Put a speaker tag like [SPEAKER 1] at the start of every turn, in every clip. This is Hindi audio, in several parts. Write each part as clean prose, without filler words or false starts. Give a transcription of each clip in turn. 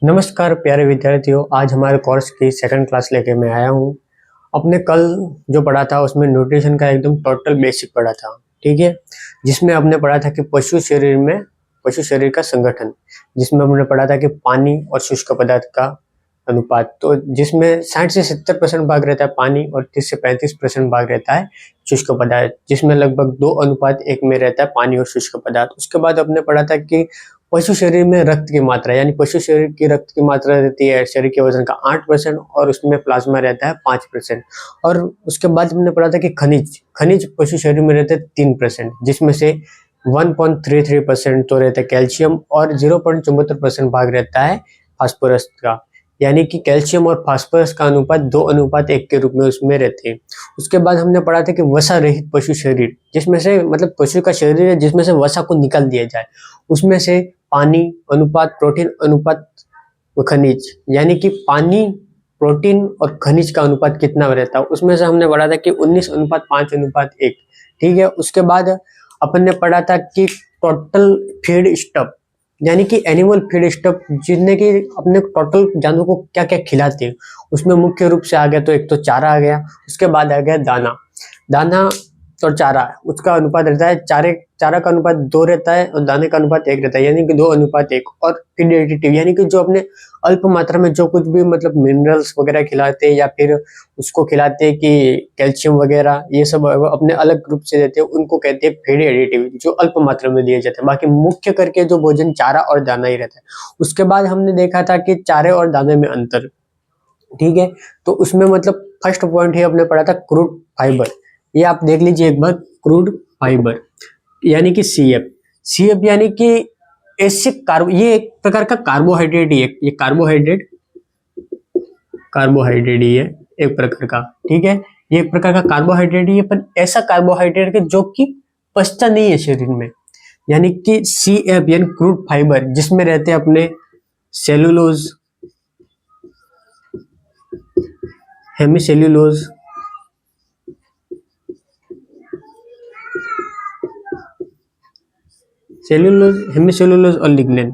[SPEAKER 1] नमस्कार प्यारे विद्यार्थियों, आज हमारे कोर्स की सेकंड क्लास लेके मैं आया हूँ। अपने कल जो पढ़ा था उसमें न्यूट्रिशन का एकदम टोटल बेसिक पढ़ा था, ठीक है। जिसमें हमने पढ़ा था कि पशु शरीर का संगठन, जिसमें हमने पढ़ा था कि पानी और शुष्क पदार्थ का अनुपात, तो जिसमें 60 से 70% भाग रहता है पानी और 30 से 35% भाग रहता है शुष्क पदार्थ, जिसमें लगभग 2:1 में रहता है पानी और शुष्क पदार्थ। उसके बाद हमने पढ़ा था कि पशु शरीर में रक्त की मात्रा, यानी पशु शरीर की रक्त की मात्रा रहती है शरीर के वजन का 8% और उसमें प्लाज्मा रहता है 5%। और उसके बाद हमने पढ़ा था कि खनिज पशु शरीर में रहते हैं 3%, जिसमें से 1.33% तो रहता है कैल्शियम और 0.74% भाग रहता है फास्फोरस का, यानी कि कैल्शियम और फास्फोरस का अनुपात 2:1 के रूप में उसमें रहते हैं। उसके बाद हमने पढ़ा था कि वसा रहित पशु शरीर, जिसमें से मतलब पशु का शरीर है जिसमें से वसा को निकाल दिया जाए, उसमें से पानी अनुपात, प्रोटीन अनुपात, खनिज, यानी कि पानी, प्रोटीन और खनिज का अनुपात कितना रहता है, उसमें से हमने पढ़ा था कि 19:5:1, ठीक है। उसके बाद अपन ने पढ़ा था कि टोटल फीड स्टफ, यानी कि एनिमल फीड स्टफ, जिसने कि अपने टोटल जानवरों को क्या क्या खिलाते हैं, उसमें मुख्य रूप से आ गया तो एक तो चारा आ गया, उसके बाद आ गया दाना और चारा, उसका अनुपात रहता है, चारा का अनुपात 2 रहता है और दाने का अनुपात 1 रहता है, यानी कि 2:1। और फीड एडिटिव, यानी कि जो अपने अल्प मात्रा में जो कुछ भी मतलब मिनरल्स वगैरह खिलाते हैं या फिर उसको खिलाते हैं कि कैल्शियम वगैरह, ये सब अपने अलग रूप से देते हैं, उनको कहते हैं फीड एडिटिव, जो अल्प मात्रा में दिए जाते हैं। बाकी मुख्य करके जो भोजन चारा और दाना ही रहता है। उसके बाद हमने देखा था कि चारे और दाने में अंतर, ठीक है। तो उसमें मतलब फर्स्ट पॉइंट ही हमने पढ़ा था क्रूड फाइबर, ये आप देख लीजिए एक बार, क्रूड फाइबर यानी कि सीएफ यानी कि ये एक प्रकार का कार्बोहाइड्रेट ही है, ये कार्बोहाइड्रेट ही है एक प्रकार का, ठीक है। ये एक प्रकार का कार्बोहाइड्रेट ही है, पर ऐसा कार्बोहाइड्रेट है जो कि पचता नहीं है शरीर में, यानी कि सीएफ यानी क्रूड फाइबर, जिसमें रहते हैं अपने सेलुलोज, हेमिसेल्यूलोज, हेमिसेल्यूलोज और लिग्निन।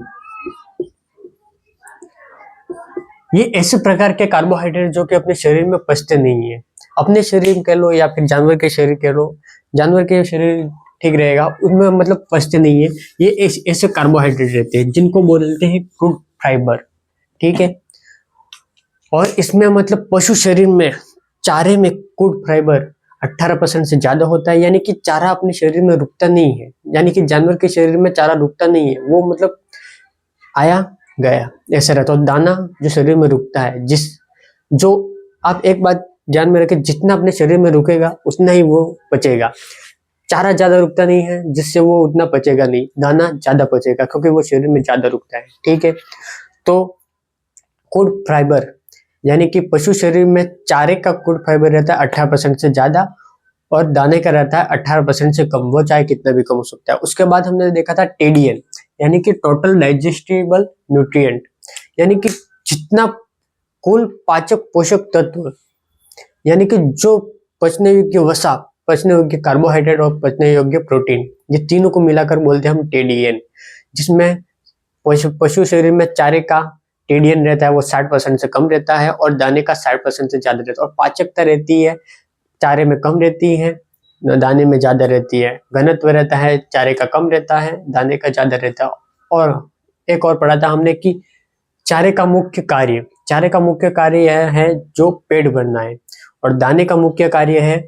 [SPEAKER 1] ये ऐसे प्रकार के कार्बोहाइड्रेट जो कि अपने शरीर में पचते नहीं है, अपने शरीर कह लो या फिर जानवर के शरीर कह लो, जानवर के शरीर ठीक रहेगा, उनमें मतलब पचते नहीं है। ये ऐसे कार्बोहाइड्रेट रहते हैं जिनको बोलते हैं क्रूड फाइबर, ठीक है। और इसमें मतलब पशु शरीर में चारे में क्रूड फाइबर 18% से ज्यादा होता है, यानी कि चारा अपने शरीर में रुकता नहीं है, यानी कि जानवर के शरीर में चारा रुकता नहीं है, वो मतलब आया गया ऐसा रहता है। दाना जो शरीर में रुकता है, जो आप एक बात ध्यान में रखें, जितना अपने शरीर में रुकेगा उतना ही वो पचेगा। चारा ज्यादा रुकता नहीं है, जिससे वो उतना पचेगा नहीं, दाना ज्यादा पचेगा क्योंकि वो शरीर में ज्यादा रुकता है, ठीक है। तो क्रूड फाइबर, यानी कि पशु शरीर में चारे का क्रूड फाइबर रहता है 18% से ज्यादा और दाने का रहता है 18% से कम, वो चाहे कितना भी कम हो सकता है। उसके बाद हमने देखा था टीडीएन, यानी कि टोटल डाइजेस्टिबल न्यूट्रिएंट, यानी कि जितना कुल पाचक पोषक तत्व, यानी कि जो पचने योग्य वसा, पचने योग्य कार्बोहाइड्रेट और पचने योग्य प्रोटीन, ये तीनों को मिलाकर बोलते हैं हम टीडीएन। जिसमें पशु शरीर में चारे का टीडीएन रहता है वो 60% से कम रहता है और दाने का 60% से ज्यादा रहता है, और पाचकता रहती है चारे में कम रहती है, दाने में ज्यादा रहती है। घनत्व रहता है चारे का कम रहता है, दाने का ज्यादा रहता है। और एक और पढ़ा था हमने कि चारे का मुख्य कार्य यह है जो पेट भरना है, और दाने का मुख्य कार्य है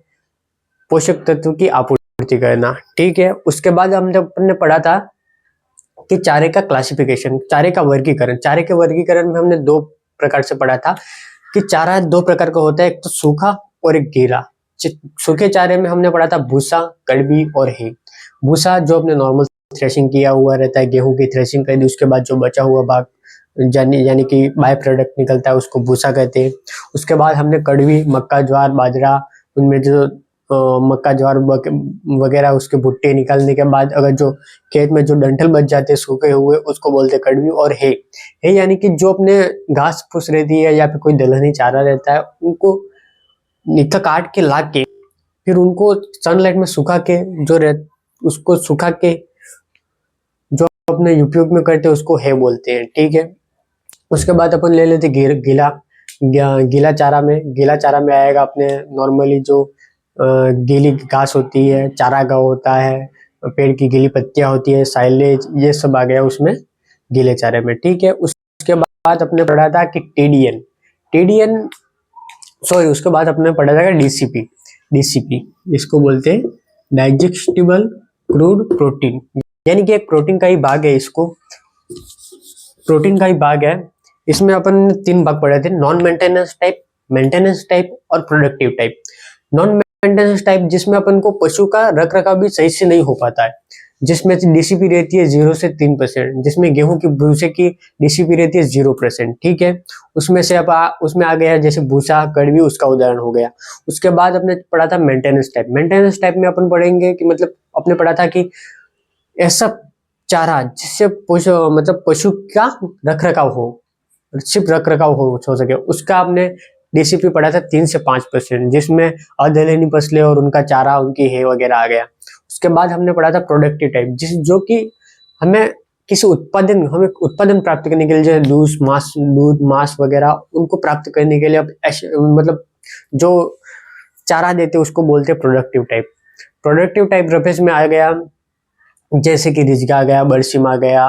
[SPEAKER 1] पोषक तत्व की आपूर्ति करना, ठीक है। उसके बाद हमने पढ़ा था कि चारे का क्लासिफिकेशन, चारे का वर्गीकरण। चारे के वर्गीकरण में हमने 2 प्रकार से पढ़ा था कि चारा 2 प्रकार का होता है, एक तो सूखा और एक गीला। सूखे चारे में हमने पढ़ा था भूसा, कड़बी और हे। भूसा जो अपने नॉर्मल थ्रेशिंग किया हुआ रहता है, गेहूं की थ्रेशिंग कर दी, उसके बाद जो बचा हुआ भाग यानी कि बाय प्रोडक्ट निकलता है उसको भूसा कहते हैं। उसके बाद हमने कड़वी, मक्का, ज्वार, बाजरा, उनमें जो मक्का, ज्वार वगैरह उसके भुट्टे निकालने के बाद अगर जो खेत में जो डंठल बच जाते हैं सूखे हुए, उसको बोलते हैं कड़वी। और हे यानी कि जो अपने घास फूस रहती है या फिर कोई दलहनी चारा रहता है, उनको नित्था काट के ला के फिर उनको सनलाइट में सुखा के उसको सुखा के जो अपने उपयोग में करते हैं उसको हे बोलते हैं, ठीक है। उसके बाद अपन ले लेते गीला चारा में आएगा अपने नॉर्मली जो गीली घास होती है, चारागाह होता है, पेड़ की गीली पत्तियां होती है, साइलेज, ये सब आ गया उसमें गीले चारे में। ठीक है, उसके बाद अपने पढ़ा था कि टीडीएन सॉरी उसके बाद अपने पढ़ा था डीसीपी इसको बोलते हैं डाइजेस्टिबल क्रूड प्रोटीन, यानी कि एक प्रोटीन का ही भाग है, इसको प्रोटीन का ही भाग है। इसमें अपन 3 भाग पढ़े थे, नॉन मेंटेनेंस टाइप और productive type. Non maintenance type जिसमें अपन को पशु का रख रखाव भी सही से नहीं हो पाता है, जिसमें डीसीपी रहती है 0 से 3%, जिसमें गेहूं की भूसे की डीसीपी रहती है 0%। ठीक है, उसमें से उसमें आ गया जैसे भूसा कड़वी, उसका उदाहरण हो गया। उसके बाद अपने पढ़ा था मेंटेनेंस टाइप में अपन पढ़ेंगे कि मतलब अपने पढ़ा था कि ऐसा चारा जिससे पशु का रख रखाव हो, सिर्फ रख रखाव हो सके, उसका आपने डीसीपी पढ़ा था 3 से 5%, जिसमें अधेलेनी फसलें और उनका चारा, उनकी है वगैरह आ गया। उसके बाद हमने पढ़ा था प्रोडक्टिव टाइप, जो कि हमें हमें उत्पादन प्राप्त करने के लिए, जैसे दूध मांस वगैरह उनको प्राप्त करने के लिए मतलब जो चारा देते उसको बोलते हैं प्रोडक्टिव टाइप रफेज में आ गया, जैसे कि रिजगा आ गया, बरसिम आ गया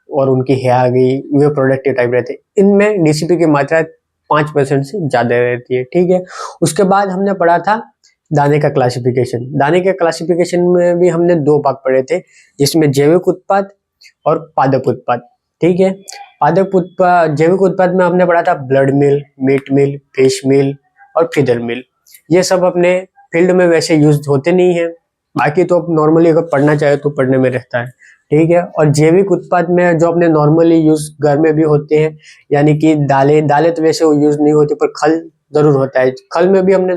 [SPEAKER 1] और उनकी है आ गई, वे प्रोडक्टिव टाइप रहते। इनमें डीसीपी की मात्रा 5% से ज्यादा रहती है। ठीक है, उसके बाद हमने पढ़ा था दाने का क्लासिफिकेशन में भी हमने 2 भाग पढ़े थे, जिसमें जैविक उत्पाद और पादप उत्पाद। ठीक है, जैविक उत्पाद में हमने पढ़ा था ब्लड मिल, मीट मिल, फिश मिल और फीडर मिल। ये सब अपने फील्ड में वैसे यूज होते नहीं है, बाकी तो नॉर्मली अगर पढ़ना चाहे तो पढ़ने में रहता है। ठीक है, और जैविक उत्पाद में जो अपने नॉर्मली यूज घर में भी होते हैं, यानी कि दालें तो वैसे यूज नहीं होती, पर खल जरूर होता है। खल में भी हमने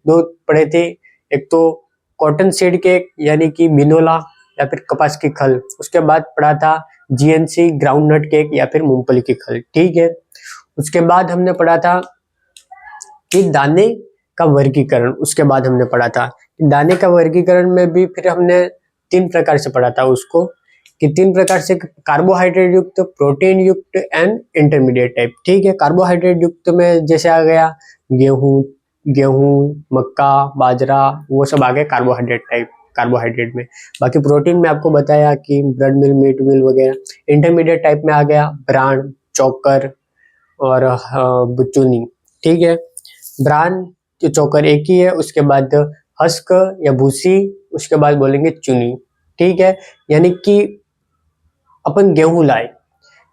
[SPEAKER 1] 2 पढ़े थे, एक तो कॉटन सीड केक यानी कि बिनोला या फिर कपास की खल। उसके बाद पढ़ा था जीएनसी ग्राउंडनट केक या फिर मूंगफली की खल। ठीक है, उसके बाद हमने पढ़ा था कि दाने का वर्गीकरण। उसके बाद हमने पढ़ा था दाने का वर्गीकरण में भी फिर हमने 3 प्रकार से पढ़ा था उसको, कि 3 प्रकार से, कार्बोहाइड्रेट युक्त, प्रोटीन युक्त एंड इंटरमीडिएट टाइप। ठीक है, कार्बोहाइड्रेट युक्त में जैसे आ गया गेहूं, मक्का, बाजरा, वो सब आ गए कार्बोहाइड्रेट में। बाकी प्रोटीन में आपको बताया कि ब्रेड मिल, मीट मिल वगैरह। इंटरमीडिएट टाइप में आ गया ब्रांड, चोकर और चुनी। ठीक है, ब्रांड चोकर एक ही है, उसके बाद हस्क या भूसी, उसके बाद बोलेंगे चुनी। ठीक है, यानी कि अपन गेहूं लाए,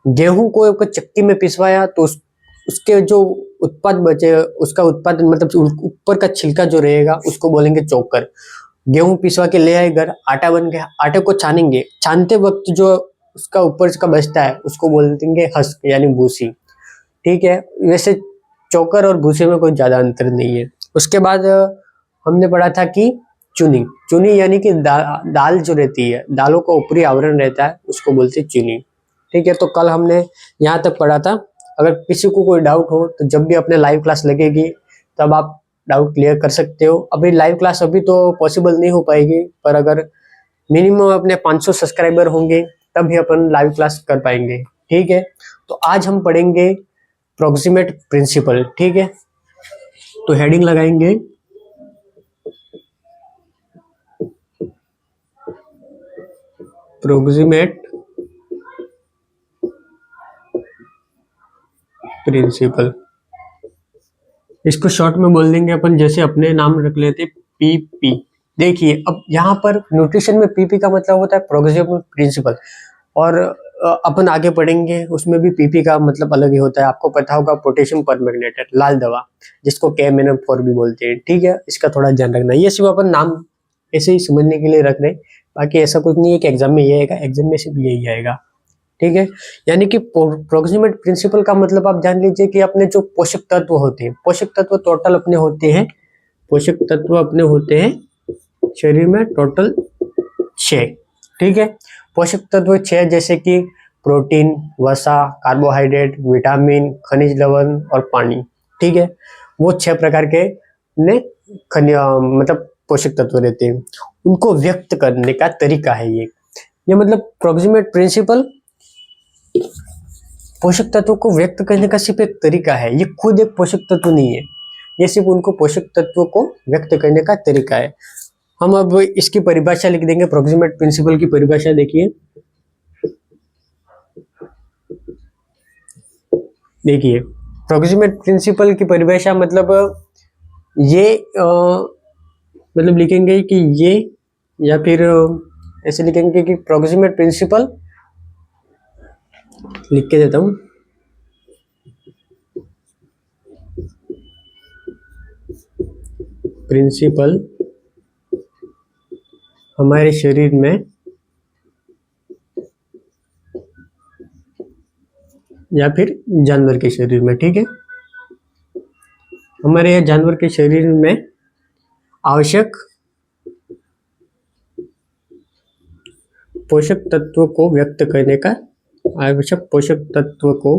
[SPEAKER 1] गेहूं को चक्की में पिसवाया तो उसके जो उत्पाद बचे, उसका उत्पादन मतलब ऊपर का छिलका जो रहेगा उसको बोलेंगे चोकर। गेहूं पिसवा के ले आए घर, आटा बन गया, आटे को छानेंगे, छानते वक्त जो उसका ऊपर का बचता है उसको बोलेंगे हस्क यानी भूसी। ठीक है, वैसे चोकर और भूसे में कोई ज्यादा अंतर नहीं है। उसके बाद हमने पढ़ा था कि चुनी यानी कि दाल जो रहती है, दालों का ऊपरी आवरण रहता है, उसको बोलते हैं चुनी। ठीक है, तो कल हमने यहाँ तक पढ़ा था। अगर किसी को कोई डाउट हो तो जब भी अपने लाइव क्लास लगेगी तब आप डाउट क्लियर कर सकते हो। अभी लाइव क्लास अभी तो पॉसिबल नहीं हो पाएगी, पर अगर मिनिमम अपने 500 सब्सक्राइबर होंगे तभी अपन लाइव क्लास कर पाएंगे। ठीक है, तो आज हम पढ़ेंगे प्रोक्सीमेट प्रिंसिपल। ठीक है, तो हेडिंग लगाएंगे प्रोक्सीमेट प्रिंसिपल। इसको शॉर्ट में बोल देंगे अपन, जैसे अपने नाम रख लेते पीपी। देखिए, अब यहाँ पर न्यूट्रिशन में पीपी का मतलब होता है प्रोक्सीमेट प्रिंसिपल, और अपन आगे पढ़ेंगे उसमें भी पीपी का मतलब अलग ही होता है। आपको पता होगा पोटेशियम परमैंगनेट, लाल दवा, जिसको KMnO4 भी बोलते हैं। ठीक है, इसका थोड़ा ध्यान रखना। ये सिर्फ अपन नाम ऐसे ही समझने के लिए रख रहे हैं, बाकी ऐसा कुछ नहीं है कि एग्जाम में ये आएगा, एग्जाम में सिर्फ यही आएगा। ठीक है, यानी कि प्रोक्सीमेट प्रिंसिपल का मतलब आप जान लीजिए कि अपने जो पोषक तत्व होते हैं, पोषक तत्व टोटल अपने होते हैं, पोषक तत्व अपने होते हैं शरीर में टोटल 6। ठीक है, पोषक तत्व 6 जैसे कि प्रोटीन, वसा, कार्बोहाइड्रेट, विटामिन, खनिज लवण और पानी। ठीक है, वो 6 प्रकार के ने मतलब पोषक तत्व रहते हैं। उनको व्यक्त करने का तरीका है ये मतलब प्रोक्सीमेट प्रिंसिपल पोषक तत्वों को व्यक्त करने का सिर्फ एक तरीका है, ये खुद एक पोषक तत्व नहीं है, ये सिर्फ उनको पोषक तत्वों को व्यक्त करने का तरीका है। हम अब इसकी परिभाषा लिख देंगे, प्रोक्सिमेट प्रिंसिपल की परिभाषा देखिए। देखिए प्रोक्सिमेट प्रिंसिपल की परिभाषा मतलब ये मतलब लिखेंगे कि ये, या फिर ऐसे लिखेंगे कि प्रोक्सिमेट प्रिंसिपल, लिख के देता हूं, प्रिंसिपल हमारे शरीर में या फिर जानवर के शरीर में, ठीक है, हमारे यहाँ जानवर के शरीर में आवश्यक पोषक तत्वों को व्यक्त करने का, आवश्यक पोषक तत्व को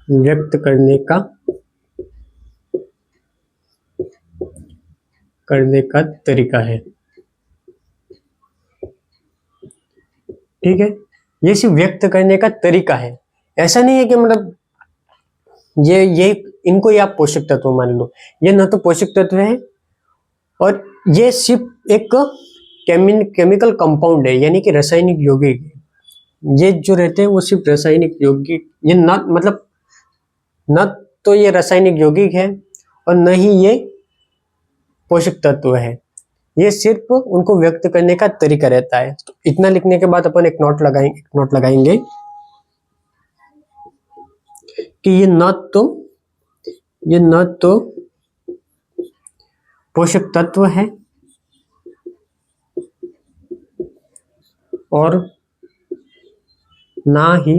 [SPEAKER 1] व्यक्त करने का तरीका है, ठीक है। ये सिर्फ व्यक्त करने का तरीका है, ऐसा नहीं है कि मतलब ये इनको ही आप पोषक तत्व मान लो, ये ना तो पोषक तत्व है और ये सिर्फ एक केमिकल कंपाउंड है, यानी कि रासायनिक यौगिक। ये जो रहते हैं वो सिर्फ रासायनिक यौगिक, ये ना मतलब न तो ये रासायनिक यौगिक है और न ही ये पोषक तत्व है, ये सिर्फ उनको व्यक्त करने का तरीका रहता है। तो इतना लिखने के बाद अपन एक नोट लगाएंगे कि ये न तो पोषक तत्व है और ना ही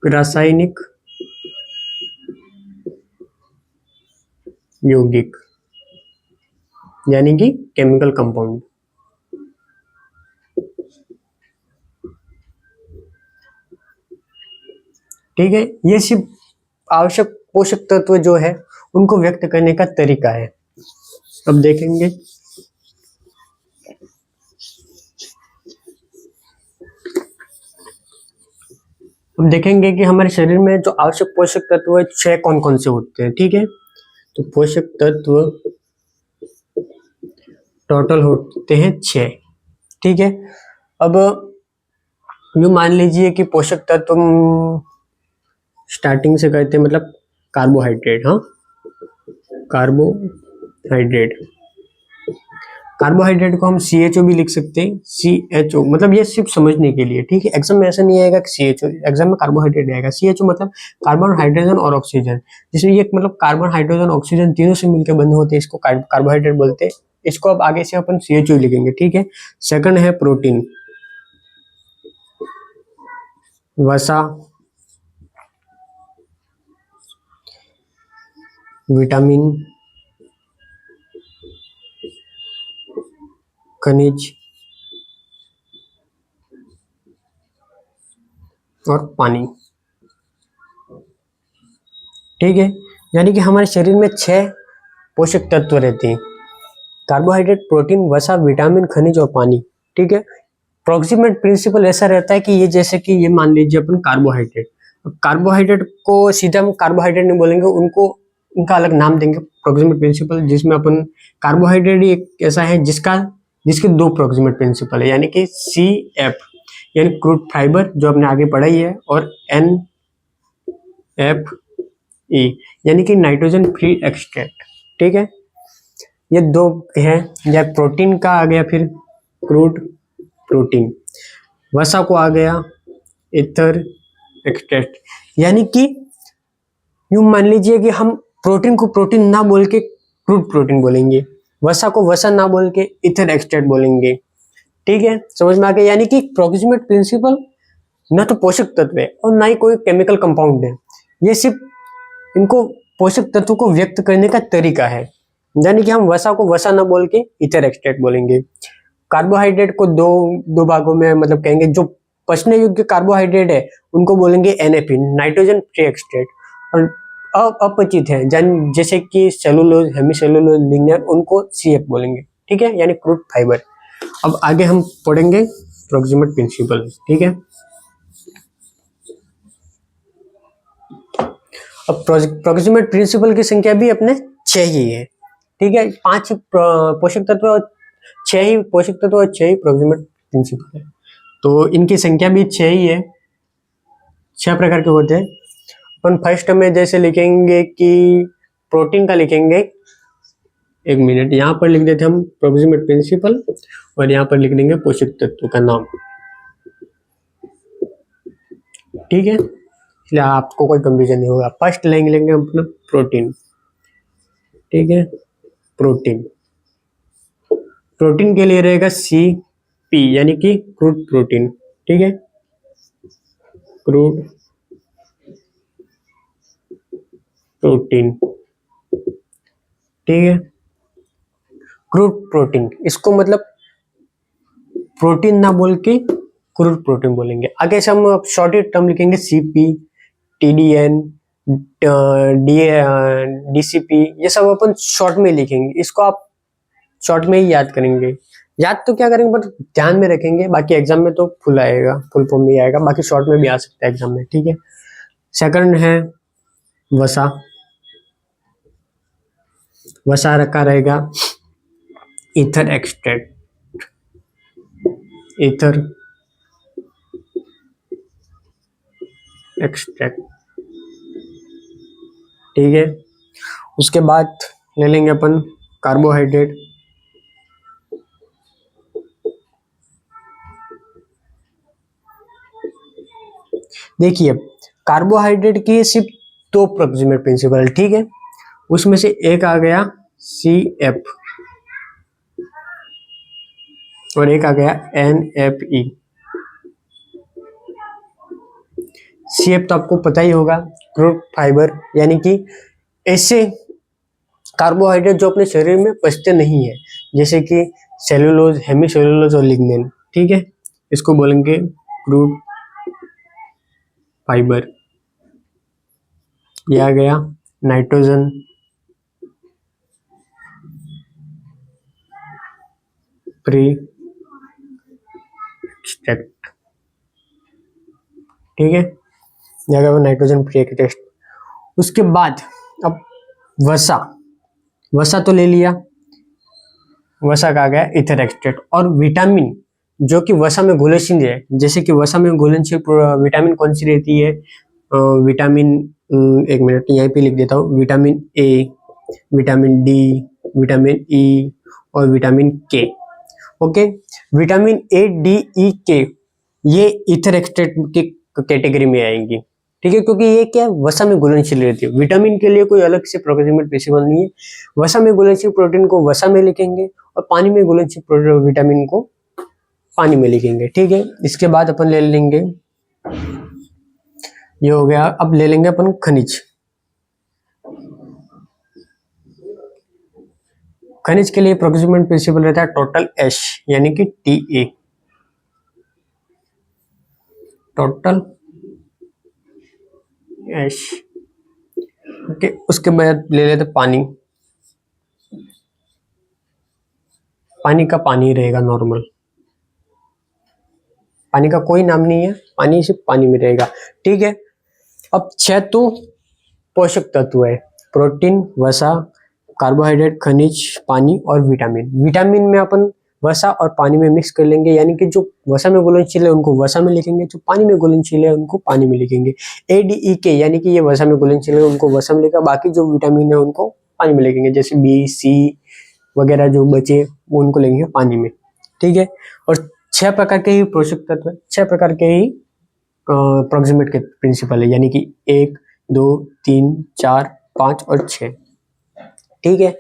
[SPEAKER 1] रासायनिक यौगिक, यानी कि केमिकल कंपाउंड, ठीक है। ये सिर्फ आवश्यक पोषक तत्व जो है उनको व्यक्त करने का तरीका है। अब देखेंगे कि हमारे शरीर में जो आवश्यक पोषक तत्व है 6 कौन कौन से होते हैं, ठीक है। तो पोषक तत्व टोटल होते हैं 6, ठीक है। अब यूँ मान लीजिए कि पोषक तत्व स्टार्टिंग से कहते हैं, मतलब कार्बोहाइड्रेट, हाँ, कार्बोहाइड्रेट को हम CHO भी लिख सकते हैं, CHO मतलब ये सिर्फ समझने के लिए, ठीक है। एग्जाम में ऐसा नहीं आएगा कि CHO, एग्जाम में कार्बोहाइड्रेट आएगा। CHO मतलब कार्बन, हाइड्रोजन और ऑक्सीजन, जिसमें ये मतलब कार्बन, हाइड्रोजन, ऑक्सीजन तीनों से मिलकर बने होते हैं, इसको कार्बोहाइड्रेट बोलते हैं। इसको अब आगे से अपन CHO लिखेंगे, ठीक है। सेकंड है प्रोटीन, वसा, विटामिन, खनिज और पानी, ठीक है। यानी कि हमारे शरीर में 6 पोषक तत्व रहते हैं, कार्बोहाइड्रेट, प्रोटीन, वसा, विटामिन, खनिज और पानी, ठीक है। प्रोक्सिमेट प्रिंसिपल ऐसा रहता है कि ये जैसे कि ये मान लीजिए अपन कार्बोहाइड्रेट को सीधा हम कार्बोहाइड्रेट नहीं बोलेंगे, उनका अलग नाम देंगे प्रोक्सिमेट प्रिंसिपल, जिसमें अपन कार्बोहाइड्रेट ही एक ऐसा है जिसके 2 प्रोक्सिमेट प्रिंसिपल है, यानी कि CF यानी क्रूड फाइबर जो आपने आगे पढ़ाई है, और NFE यानी कि नाइट्रोजन फ्री एक्सट्रैक्ट, ठीक है। ये 2 है। या प्रोटीन का आ गया फिर क्रूड प्रोटीन, वसा को आ गया ईथर एक्सट्रैक्ट, यानी कि यूं मान लीजिए कि हम प्रोटीन को प्रोटीन ना बोल के क्रूड प्रोटीन बोलेंगे, वसा को वसा ना बोल के ईथर एक्सट्रैक्ट बोलेंगे, ठीक है। समझ में आ गया। यानी कि प्रोक्सिमेट प्रिंसिपल ना तो पोषक तत्व है और ना ही कोई केमिकल कंपाउंड है, ये सिर्फ इनको पोषक तत्व को व्यक्त करने का तरीका है। यानी कि हम वसा को वसा ना बोल के ईथर एक्सट्रैक्ट बोलेंगे। कार्बोहाइड्रेट को दो भागों में मतलब कहेंगे, जो पचने योग्य कार्बोहाइड्रेट है उनको बोलेंगे NFE, नाइट्रोजन फ्री एक्सट्रैक्ट, और अपचित है जैसे कि सेलुलोज, हेमीसेलुलोज, लिग्निन, उनको CF बोलेंगे, ठीक है, यानी क्रूड फाइबर। अब आगे हम पढ़ेंगे प्रोक्सिमेट प्रिंसिपल, ठीक है। अब प्रोक्सिमेट प्रिंसिपल की संख्या भी अपने 6 ही है, ठीक है। 5 पोषक तत्व और 6 ही पोषक तत्व और 6 ही प्रोक्सिमेट प्रिंसिपल है, तो इनकी संख्या भी 6 ही है। 6 प्रकार के होते हैं। अपन फर्स्ट में जैसे लिखेंगे कि प्रोटीन का लिखेंगे, एक मिनट, यहाँ पर लिख देते हम प्रोक्सिमेट प्रिंसिपल और यहाँ पर लिख देंगे पोषक तत्व का नाम, ठीक है, इसलिए आपको कोई कंफ्यूजन नहीं होगा। फर्स्ट लेंगे अपना प्रोटीन, ठीक है। प्रोटीन प्रोटीन के लिए रहेगा CP यानी कि क्रूड प्रोटीन, ठीक है। क्रूड प्रोटीन, ठीक है। क्रूड प्रोटीन, इसको मतलब प्रोटीन ना बोल के क्रूड प्रोटीन बोलेंगे। आगे से हम शॉर्ट टर्म लिखेंगे CP, TDN, DCP, ये सब अपन शॉर्ट में लिखेंगे। इसको आप शॉर्ट में ही याद करेंगे। याद तो क्या करेंगे बट ध्यान में रखेंगे, बाकी एग्जाम में तो फुल आएगा, फुल फॉर्म में आएगा, बाकी शॉर्ट में भी आ सकता है एग्जाम में, ठीक है। सेकंड है वसा। वसा रखा रहेगा ईथर एक्सट्रैक्ट, ईथर एक्सट्रैक्ट, ठीक है। उसके बाद ले लेंगे अपन कार्बोहाइड्रेट। देखिए कार्बोहाइड्रेट की सिर्फ 2 प्रोक्सिमेट प्रिंसिपल, ठीक है। उसमें से एक आ गया CF और एक आ गया NFE। CF तो आपको पता ही होगा, क्रूड फाइबर, यानी कि ऐसे कार्बोहाइड्रेट जो अपने शरीर में पचते नहीं है, जैसे कि सेलुलोज, हेमीसेलुलोज और लिग्निन, ठीक है। इसको बोलेंगे क्रूड फाइबर। ये आ गया नाइट्रोजन, प्री एक्सट्रैक्ट, ठीक है, जगह नाइट्रोजन प्री एक्सट्रैक्ट। उसके बाद अब वसा, वसा तो ले लिया, वसा का आ गया ईथर एक्सट्रैक्ट। और विटामिन जो कि वसा में घुलनशील है, जैसे कि वसा में घुलनशील विटामिन कौन सी रहती है, विटामिन, एक मिनट यहाँ पे लिख देता हूँ, vitamin A, vitamin D, vitamin E और vitamin K, okay. Vitamin A, D, E, K ये ईथर एक्सट्रैक्ट की कैटेगरी में आएंगी, ठीक है, क्योंकि ये क्या वसा में घुलनशील रहती है। विटामिन के लिए कोई अलग से प्रोक्सिमेट प्रिंसिपल नहीं है। वसा में घुलनशील प्रोटीन को वसा में लिखेंगे और पानी में घुलनशील विटामिन को पानी में लिखेंगे, ठीक है। इसके बाद अपन ले लेंगे, ये हो गया। अब ले लेंगे अपन खनिज। खनिज के लिए प्रोक्सिमेट प्रिंसिपल रहता है टोटल H यानी कि Ta, टोटल H, ओके। उसके बाद ले लेते पानी। पानी का पानी रहेगा नॉर्मल, पानी का कोई नाम नहीं है, पानी सिर्फ पानी में रहेगा, ठीक है। अब 6 तो पोषक तत्व है, प्रोटीन, वसा, कार्बोहाइड्रेट, खनिज, पानी और विटामिन। विटामिन में अपन वसा और पानी में मिक्स कर लेंगे, यानी कि जो वसा में घुलनशील है उनको वसा में लिखेंगे, जो पानी में घुलनशील है उनको पानी में लिखेंगे। ADEK यानी कि ये वसा में घुलनशील है उनको वसा में लिखा, बाकी जो विटामिन है उनको पानी में लिखेंगे, जैसे B, C वगैरह जो बचे उनको लेंगे पानी में, ठीक है। और 6 प्रकार के ही पोषक तत्व, 6 प्रकार के ही प्रोक्सिमेट के प्रिंसिपल है, यानी कि 1, 2, 3, 4, 5 और 6, ठीक है।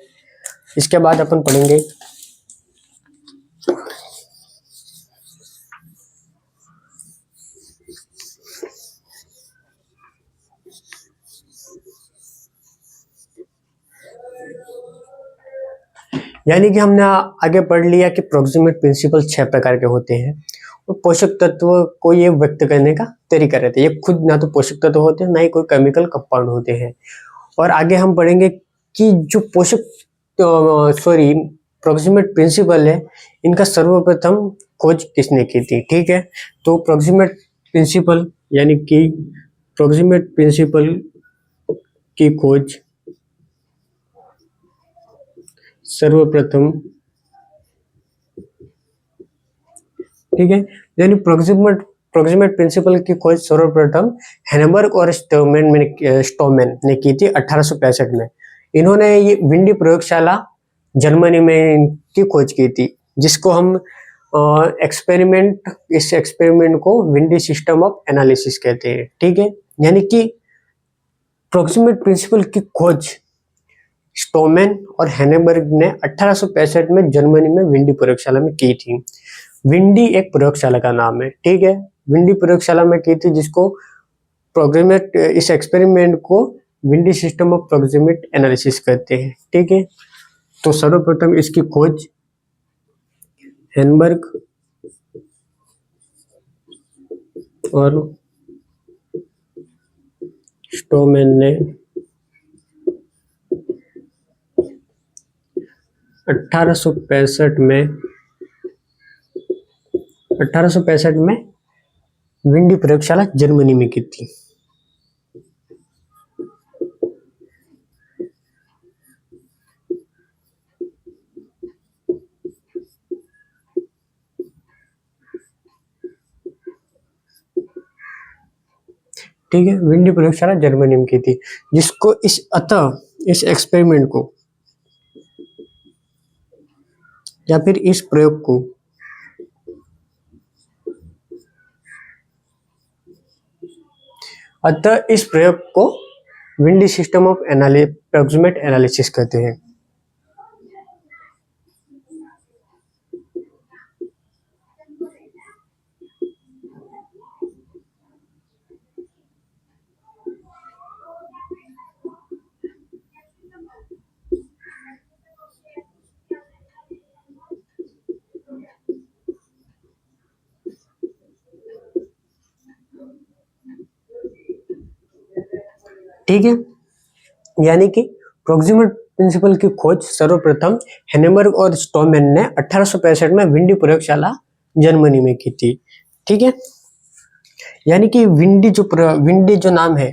[SPEAKER 1] इसके बाद अपन पढ़ेंगे यानी कि हमने आगे पढ़ लिया कि प्रोक्सिमेट प्रिंसिपल 6 प्रकार के होते हैं और पोषक तत्व को ये व्यक्त करने का तरीका रहता है। ये खुद ना तो पोषक तत्व होते हैं, ना ही कोई केमिकल कंपाउंड होते हैं। और आगे हम पढ़ेंगे कि जो पोषक प्रोक्सिमेट प्रिंसिपल है, इनका सर्वप्रथम खोज किसने की थी? ठीक है, तो प्रोक्सिमेट प्रिंसिपल यानी कि प्रोक्सिमेट प्रिंसिपल की खोज सर्वप्रथम, ठीक है, यानी प्रोक्सिमेट प्रिंसिपल की खोज सर्वप्रथम हेनबर्ग और स्टोमेन ने की थी 1865 में। इन्होंने ये विंडी प्रयोगशाला जर्मनी में इनकी खोज की थी, जिसको हम इस एक्सपेरिमेंट को विंडी सिस्टम ऑफ एनालिसिस कहते हैं। ठीक है, यानी कि प्रोक्सिमेट प्रिंसिपल की खोज स्टोमेन और हेनेबर्ग ने 1865 में जर्मनी में विंडी प्रयोगशाला में की थी। विंडी एक प्रयोगशाला का नाम है, ठीक है, विंडी प्रयोगशाला में की थी, जिसको प्रोक्सिमेट, इस एक्सपेरिमेंट को windy system of proximate analysis कहते हैं। ठीक है, तो सर्वप्रथम इसकी खोज हेनबर्ग और स्टोमेन ने 1865 में विंडी प्रयोगशाला जर्मनी में की थी। ठीक है, विंडी प्रयोगशाला जर्मनी में की थी, जिसको इस एक्सपेरिमेंट को या फिर इस प्रयोग को इस प्रयोग को windy system of proximate analysis कहते हैं। ठीक है, यानी कि प्रोक्सिमेट प्रिंसिपल की खोज सर्वप्रथम हेनेबर्ग और स्टोमेन ने 1865 में विंडी प्रयोगशाला जर्मनी में की थी। ठीक है, यानी कि विंडी जो नाम है,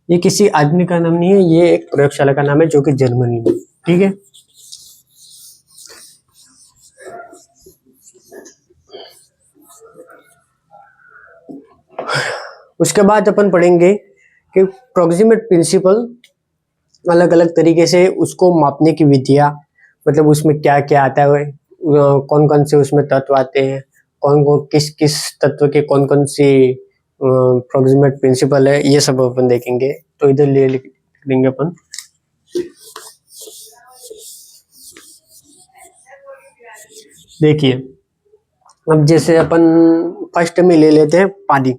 [SPEAKER 1] ये किसी आदमी का नाम नहीं है, ये एक प्रयोगशाला का नाम है जो कि जर्मनी में। ठीक है, उसके बाद अपन पढ़ेंगे कि प्रोक्सिमेट प्रिंसिपल अलग अलग तरीके से उसको मापने की विधियां, मतलब उसमें क्या क्या आता है, कौन कौन से उसमें तत्व आते हैं, कौन कौन किस किस तत्व के कौन कौन सी प्रोक्सिमेट प्रिंसिपल है, ये सब अपन देखेंगे। तो इधर ले लिख देंगे अपन। देखिए, अब जैसे अपन फर्स्ट में ले लेते हैं पानी।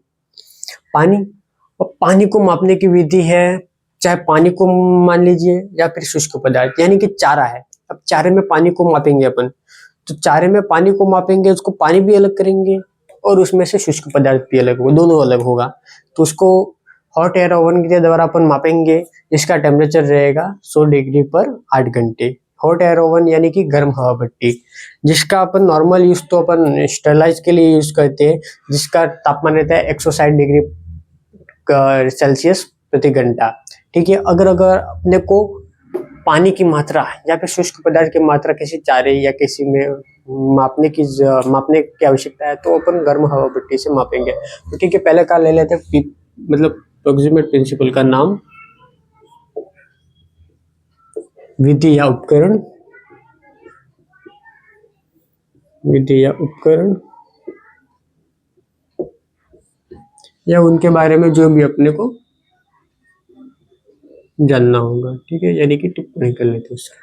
[SPEAKER 1] और पानी को मापने की विधि है, चाहे पानी को मान लीजिए या फिर शुष्क पदार्थ, यानी कि चारा है। अब चारे में पानी को मापेंगे अपन, तो चारे में पानी को मापेंगे, उसको पानी भी अलग करेंगे और उसमें से शुष्क पदार्थ भी अलग होगा, दोनों अलग होगा। तो उसको हॉट एयर ओवन के द्वारा अपन मापेंगे, जिसका टेम्परेचर रहेगा 100 डिग्री पर 8 घंटे। हॉट एयर ओवन यानी कि गर्म हवा भट्टी, जिसका अपन नॉर्मल यूज तो अपन स्टरलाइज के लिए यूज करते हैं, जिसका तापमान रहता है 160 डिग्री सेल्सियस प्रति घंटा। ठीक है, अगर अपने को पानी की मात्रा या फिर शुष्क पदार्थ की मात्रा किसी चारे या किसी में मापने की आवश्यकता है, तो अपन गर्म हवा भट्टी से मापेंगे। तो ठीक है, पहले का ले लेते हैं, मतलब प्रोक्सिमेट प्रिंसिपल का नाम, विधि या उपकरण, या उनके बारे में जो भी अपने को जानना होगा। ठीक है, यानी कि टिप्पणी कर लेते उसका।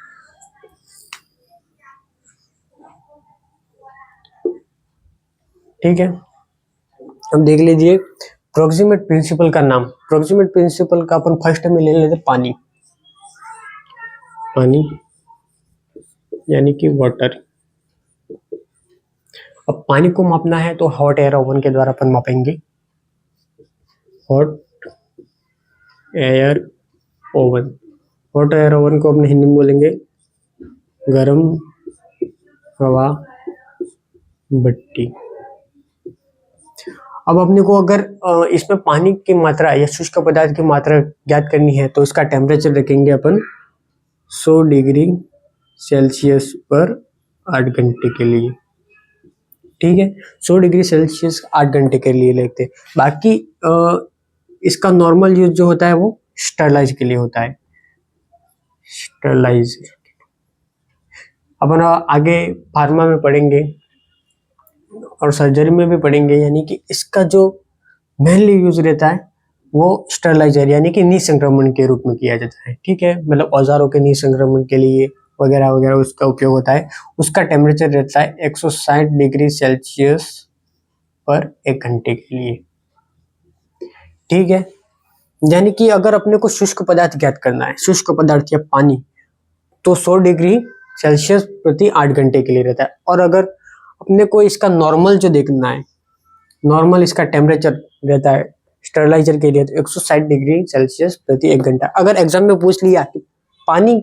[SPEAKER 1] ठीक है, अब देख लीजिए प्रोक्सिमेट प्रिंसिपल का नाम। प्रोक्सिमेट प्रिंसिपल का अपन फर्स्ट में ले लेते पानी यानी कि वाटर। अब पानी को मापना है तो हॉट एयर ओवन के द्वारा अपन मापेंगे। हॉट एयर ओवन को अपने हिंदी में बोलेंगे गरम हवा भट्टी। अब अपने को अगर इसमें पानी की मात्रा या शुष्क पदार्थ की मात्रा ज्ञात करनी है तो इसका टेम्परेचर रखेंगे अपन 100 डिग्री सेल्सियस पर 8 घंटे के लिए। ठीक है, 100 डिग्री सेल्सियस 8 घंटे के लिए लेते हैं। बाकी इसका नॉर्मल यूज जो होता है वो स्टरलाइज के लिए होता है। स्टरलाइज अपन आगे फार्मा में पढ़ेंगे और सर्जरी में भी पढ़ेंगे, यानी कि इसका जो मेनली यूज रहता है वो स्टरलाइजर यानी कि निसंक्रमण के रूप में किया जाता है। ठीक है, मतलब औजारों के निसंक्रमण के लिए वगैरह वगैरह उसका उपयोग होता है। उसका टेम्परेचर रहता है 160 डिग्री सेल्सियस पर 1 घंटे के लिए। ठीक है, यानी कि अगर अपने को शुष्क पदार्थ ज्ञात करना है, शुष्क पदार्थ या पानी, तो 100 डिग्री सेल्सियस प्रति 8 घंटे के लिए रहता है। और अगर अपने को इसका नॉर्मल जो देखना है, नॉर्मल इसका टेम्परेचर रहता है स्टरलाइजर के लिए तो 160 डिग्री सेल्सियस प्रति 1 घंटा। अगर एग्जाम में पूछ लिया कि पानी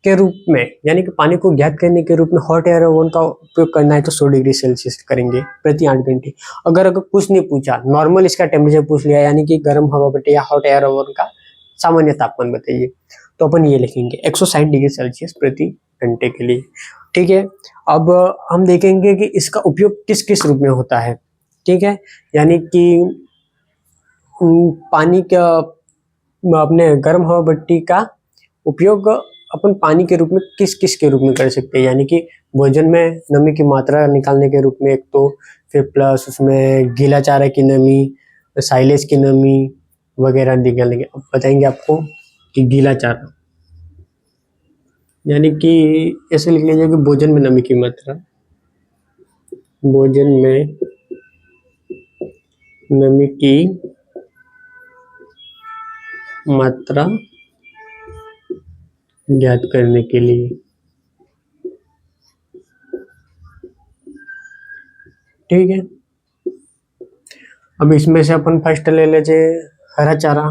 [SPEAKER 1] के रूप में, यानी कि पानी को ज्ञात करने के रूप में हॉट एयर ओवन का उपयोग करना है तो 100 डिग्री सेल्सियस करेंगे प्रति 8 घंटे। अगर कुछ नहीं पूछा, नॉर्मल इसका टेम्परेचर पूछ लिया, यानी कि गर्म हवा भट्टी या हॉट एयर ओवन का सामान्य तापमान बताइए, तो अपन ये लिखेंगे 160 डिग्री सेल्सियस प्रति घंटे के लिए। ठीक है, अब हम देखेंगे कि इसका उपयोग किस किस रूप में होता है। ठीक है, यानी कि पानी का, अपने गर्म हवा भट्टी का उपयोग अपन पानी के रूप में किस किस के रूप में कर सकते हैं, यानी कि भोजन में नमी की मात्रा निकालने के रूप में एक तो, फिर प्लस उसमें गीला चारा की नमी, साइलेज की नमी वगैरह निकालेंगे। अब बताएंगे आपको कि गीला चारा, यानी कि ऐसे लिख लीजिए कि भोजन में नमी की मात्रा, भोजन में नमी की मात्रा ज्ञात करने के लिए। ठीक है, अब इसमें से अपन फर्स्ट ले लीजिए हरा चारा।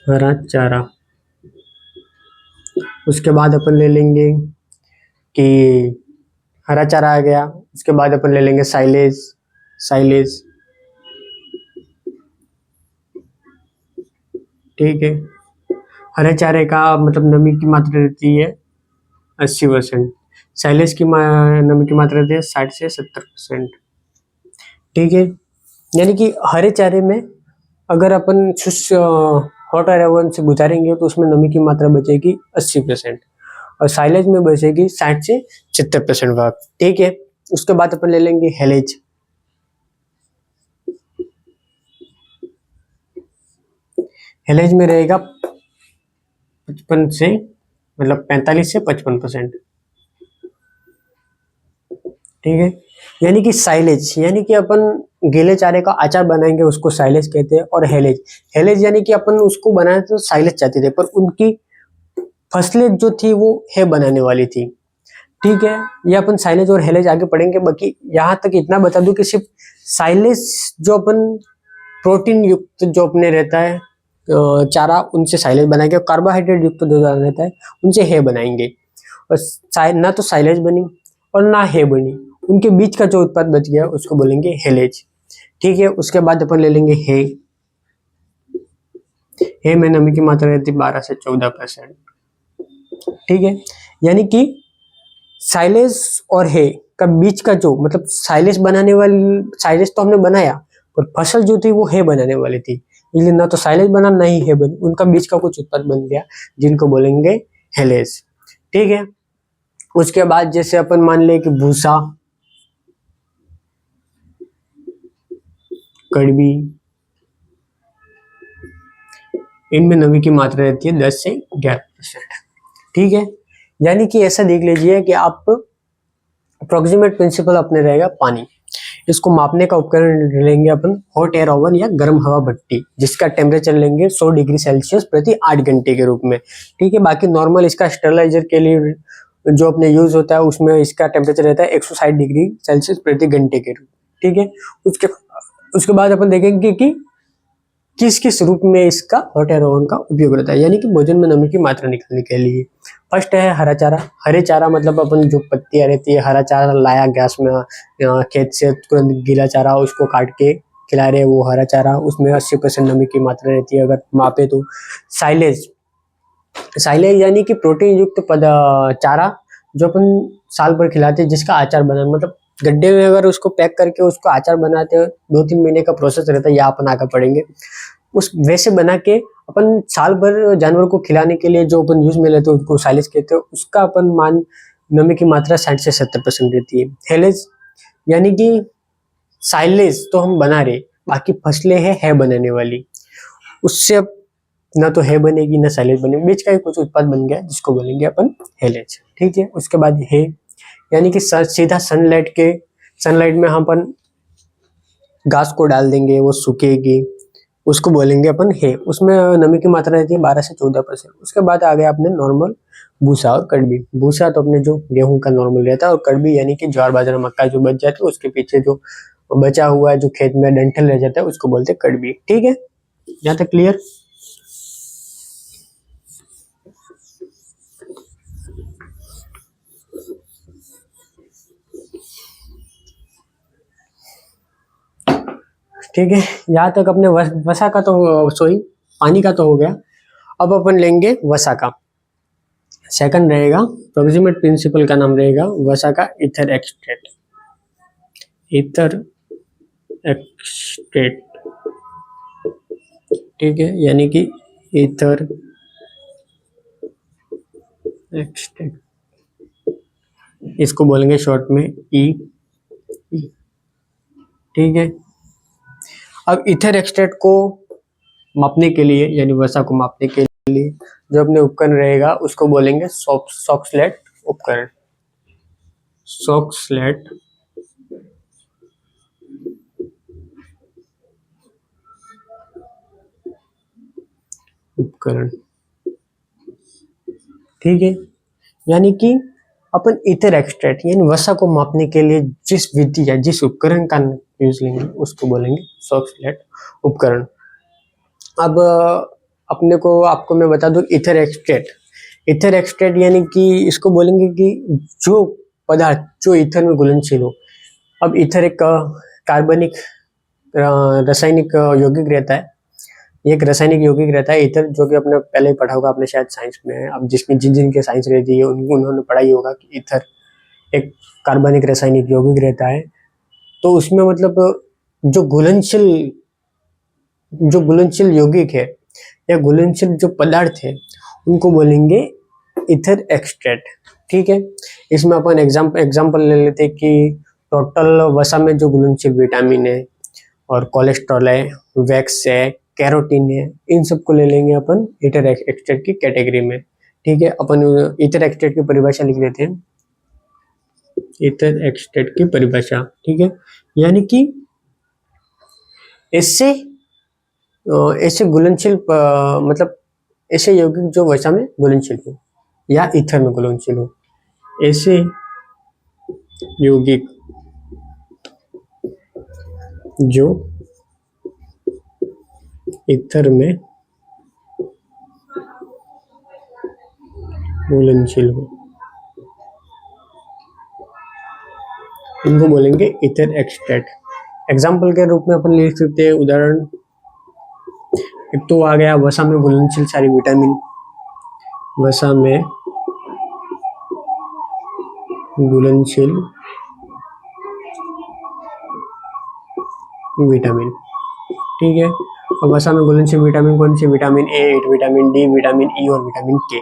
[SPEAKER 1] हरा चारा, उसके बाद अपन ले लेंगे कि हरा चारा आ गया, उसके बाद अपन ले लेंगे साइलेज। साइलेज, ठीक है, हरे चारे का मतलब नमी की मात्रा रहती है 80%, साइलेज की नमी की मात्रा रहती है 60 से 70%। ठीक है, यानी कि हरे चारे में अगर अपन हॉट एयर ओवन से गुजारेंगे तो उसमें नमी की मात्रा बचेगी 80% और साइलेज में बचेगी 60 से 70% भाग। ठीक है, उसके बाद अपन ले लेंगे हेलेज। हेलेज में रहेगा 55 से मतलब 45 से 55%। ठीक है, यानी कि साइलेज, यानी कि अपन गीले चारे का अचार बनाएंगे उसको साइलेज कहते हैं। और हेलेज, हेलेज यानी कि अपन उसको बनाए तो साइलेज चाहते थे पर उनकी फसलें जो थी वो है बनाने वाली थी। ठीक है, ये अपन साइलेज और हेलेज आगे पढ़ेंगे। बाकी यहाँ तक इतना बता दूं कि सिर्फ साइलेज जो अपन प्रोटीन युक्त जो अपने रहता है चारा, उनसे साइलेज बनाएंगे। और कार्बोहाइड्रेट युक्त जो रहता है उनसे है बनाएंगे। और ना तो साइलेज बनी और ना है बनी, उनके बीच का जो उत्पाद बच गया उसको बोलेंगे हेलेज। ठीक है, उसके बाद अपन ले लेंगे हे। हे में नमी की मात्रा रहती है 12 से 14%। ठीक है, यानी कि साइलेज और हे का बीच का जो मतलब साइलेज बनाने वाली, साइलेज तो हमने बनाया पर फसल जो थी वो हे बनाने वाली थी, इसलिए ना तो साइलेज बना ना ही हे बनी, उनका बीच का कुछ उत्पाद बन गया जिनको बोलेंगे हेलेज। ठीक है, उसके बाद जैसे अपन मान ले कि भूसा, कड़वी, इनमें नमी की मात्रा रहती है 10 से 11%। ठीक है, यानी कि ऐसा देख लीजिए कि आप अप्रोक्सीमेट प्रिंसिपल अपने रहेगा पानी। इसको मापने का उपकरण लेंगे अपन हॉट एयर ओवन या गर्म हवा भट्टी, जिसका टेम्परेचर लेंगे 100 डिग्री सेल्सियस प्रति 8 घंटे के रूप में। ठीक है, बाकी नॉर्मल इसका स्टरलाइजर के लिए जो अपने यूज होता है उसमें इसका टेम्परेचर रहता है 160 डिग्री सेल्सियस प्रति घंटे के रूप। ठीक है, उसके बाद अपन देखेंगे कि किस किस रूप में इसका हॉट एयर ओवन का उपयोग रहता है, यानी कि भोजन में नमी की मात्रा निकालने के लिए। फर्स्ट है हरा चारा। हरे चारा मतलब अपन जो पत्तियां रहती है, हरा चारा लाया गैस में खेत से, तुरंत गीला चारा उसको काट के खिला रहे, वो हरा चारा, उसमें 80% नमी की मात्रा रहती है अगर मापे तो। साइलेज, साइलेज यानी कि प्रोटीन युक्त चारा जो अपन साल भर खिलाते हैं, जिसका आचार बना, मतलब गड्ढे में अगर उसको पैक करके उसको आचार बनाते हैं, 2-3 महीने का प्रोसेस रहता है, या अपन आगे पढ़ेंगे। उस वैसे बना के अपन साल भर जानवर को खिलाने के लिए जो अपन यूज में लेते हैं उसको साइलेज कहते हैं। उसका अपन मान नमी की मात्रा 60 से 70% रहती है। हेलेज यानी कि साइलेज तो हम बना रहे, बाकी फसलें है बनाने वाली, उससे अब ना तो है बनेगी ना साइलेज बनेगी, बीच का ही कुछ उत्पाद बन गया जिसको बोलेंगे अपन हेलेज। ठीक है, उसके बाद है यानी कि सीधा सनलाइट में हम अपन घास को डाल देंगे, वो सूखेगी, उसको बोलेंगे अपन है। उसमें नमी की मात्रा रहती है 12 से 14%। उसके बाद आ गया अपने नॉर्मल भूसा और कड़बी। भूसा तो अपने जो गेहूं का नॉर्मल रहता है, और कड़बी यानी कि ज्वार बाजरा मक्का जो बच जाती है उसके पीछे जो बचा हुआ है, जो खेत में डंठल रह जाता है, उसको बोलते हैं कड़बी। ठीक है, यहाँ तक क्लियर। ठीक है, यहाँ तक अपने वसा का तो सॉरी पानी का तो हो गया। अब अपन लेंगे वसा का। सेकंड रहेगा, प्रोक्सिमेट प्रिंसिपल का नाम रहेगा वसा का ईथर एक्सट्रैक्ट। ईथर एक्सट्रैक्ट, ठीक है, यानी कि ईथर एक्सट्रैक्ट, इसको बोलेंगे शॉर्ट में ई। ठीक है, अब ईथर एक्सट्रैक्ट को मापने के लिए, यानी वसा को मापने के लिए जो अपने उपकरण रहेगा उसको बोलेंगे सॉक्सलेट उपकरण। सॉक्सलेट उपकरण, ठीक है, यानी कि अपन ईथर एक्सट्रैक्ट यानी वसा को मापने के लिए जिस विधि या जिस उपकरण का यूज लेंगे उसको बोलेंगे सॉक्सलेट उपकरण। अब अपने को आपको मैं बता दूं ईथर एक्सट्रैक्ट। ईथर एक्सट्रैक्ट यानी कि इसको बोलेंगे कि जो पदार्थ जो ईथर में घुलनशील हो। अब ईथर एक कार्बनिक रासायनिक यौगिक रहता है, एक रासायनिक यौगिक रहता है ईथर, जो कि अपने पहले ही पढ़ा होगा आपने शायद साइंस में। अब जिसमें जिन के साइंस रहती है उन्होंने पढ़ा ही होगा कि ईथर एक कार्बनिक रासायनिक यौगिक रहता है। तो उसमें मतलब जो घुलनशील यौगिक है या घुलनशील जो पदार्थ है उनको बोलेंगे ईथर एक्सट्रैक्ट। ठीक है, इसमें अपन एग्जाम्पल ले लेते हैं कि टोटल वसा में जो घुलनशील विटामिन है और कोलेस्ट्रॉल है, वैक्स है, कैरोटीन है, इन सबको ले लेंगे अपन ईथर एक्सट्रैक्ट की कैटेगरी में। ठीक है, अपन ईथर एक्सट्रैक्ट की परिभाषा लिख लेते हैं। ईथर एक्सट्रैक्ट की परिभाषा, ठीक है, यानी कि ऐसे घुलनशील मतलब ऐसे यौगिक जो वसा में घुलनशील हो या ईथर में घुलनशील हो, ऐसे यौगिक जो ईथर में घुलनशील हो, इनको बोलेंगे ईथर एक्सट्रैक्ट। एग्जाम्पल के रूप में अपन लिख सकते हैं, उदाहरण एक तो आ गया वसा में घुलनशील सारी विटामिन, वसा में घुलनशील विटामिन। ठीक है, और वसा में घुलनशील विटामिन कौन सी? Vitamin A, vitamin D, vitamin E और विटामिन के।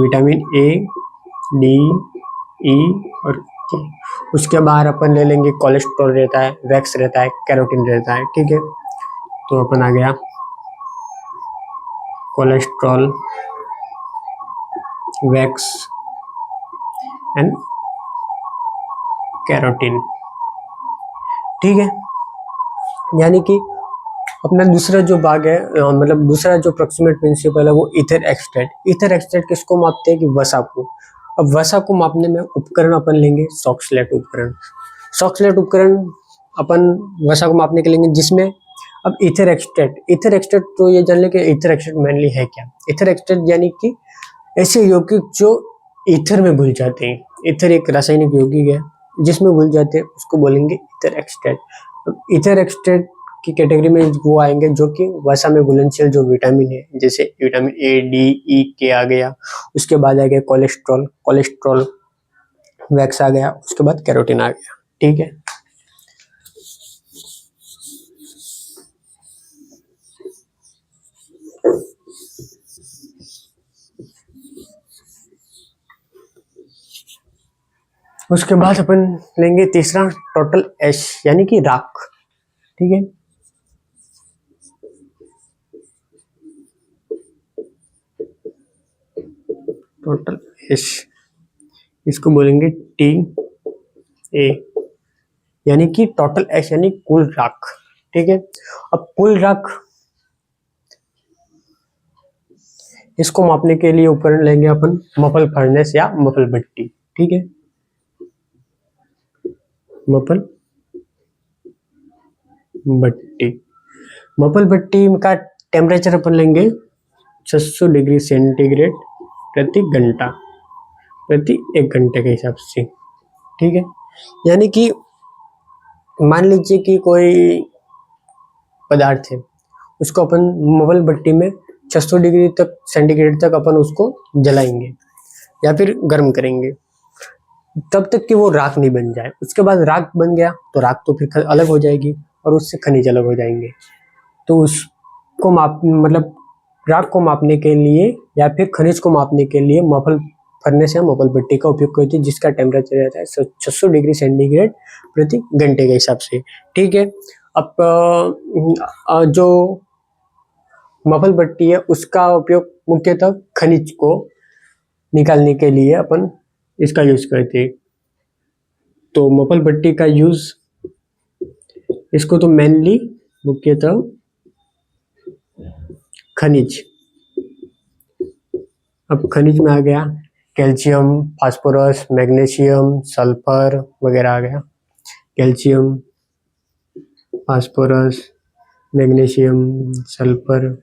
[SPEAKER 1] विटामिन ए, डी, ई और के। उसके बाहर अपन ले लेंगे कोलेस्ट्रॉल रहता है, वैक्स रहता है, कैरोटीन रहता है। ठीक है, तो अपन आ गया कोलेस्ट्रॉल, वैक्स एंड कैरोटीन। ठीक है, यानी कि अपना दूसरा जो भाग है मतलब दूसरा जो प्रोक्सिमेट प्रिंसिपल है वो ईथर एक्सट्रैक्ट। ईथर एक्सट्रैक्ट किसको मापते हैं कि वसा को। अब वसा को मापने में उपकरण अपन लेंगे सॉक्सलेट उपकरण। सॉक्सलेट उपकरण अपन वसा को मापने के लेंगे, जिसमें अब ईथर एक्सट्रैक्ट तो ये जान ले कि ईथर एक्सट्रैक्ट मेनली है क्या। ईथर एक्सट्रैक्ट यानी कि ऐसे यौगिक जो ईथर में घुल जाते हैं। ईथर एक रासायनिक यौगिक है जिसमें घुल जाते हैं, उसको बोलेंगे ईथर एक्सट्रैक्ट। ईथर एक्सट्रैक्ट की कैटेगरी में वो आएंगे जो कि वसा में घुलनशील जो विटामिन है, जैसे विटामिन ए, डी, ई, के आ गया। उसके बाद आ गया कोलेस्ट्रॉल, कोलेस्ट्रॉल वैक्स आ गया। उसके बाद कैरोटीन आ गया। ठीक है, उसके बाद अपन लेंगे तीसरा टोटल एश यानी कि राख। ठीक है, टोटल एश, इसको बोलेंगे टी ए, यानी कि टोटल एश यानी कुल राख। ठीक है, अब कुल राख इसको मापने के लिए उपकरण लेंगे अपन मफल फर्नेस या मफल भट्टी। ठीक है, मफल भट्टी, मफल भट्टी का टेम्परेचर अपन लेंगे 600 डिग्री सेंटीग्रेड प्रति घंटा, प्रति 1 घंटे के हिसाब से। ठीक है, यानी कि मान लीजिए कि कोई पदार्थ है, उसको अपन मफल भट्टी में 600 डिग्री तक सेंटीग्रेड तक अपन उसको जलाएंगे या फिर गर्म करेंगे तब तक कि वो राख नहीं बन जाए। उसके बाद राख बन गया तो राख तो फिर अलग हो जाएगी और उससे खनिज अलग हो जाएंगे। तो उसको मतलब राख को मापने के लिए या फिर खनिज को मापने के लिए मफल फर्नेस या मफल भट्टी का उपयोग करते हैं, जिसका टेम्परेचर रहता है 600 डिग्री सेंटीग्रेड प्रति घंटे के हिसाब से। ठीक है, अब जो मफल भट्टी है उसका उपयोग मुख्यतः खनिज को निकालने के लिए अपन इसका यूज करते हैं। तो मफल भट्टी का यूज इसको तो मेनली मुख्यतः खनिज, अब खनिज में आ गया कैल्शियम, फास्फोरस, मैग्नीशियम, सल्फर वगैरह आ गया। कैल्शियम, फास्फोरस, मैग्नीशियम, सल्फर,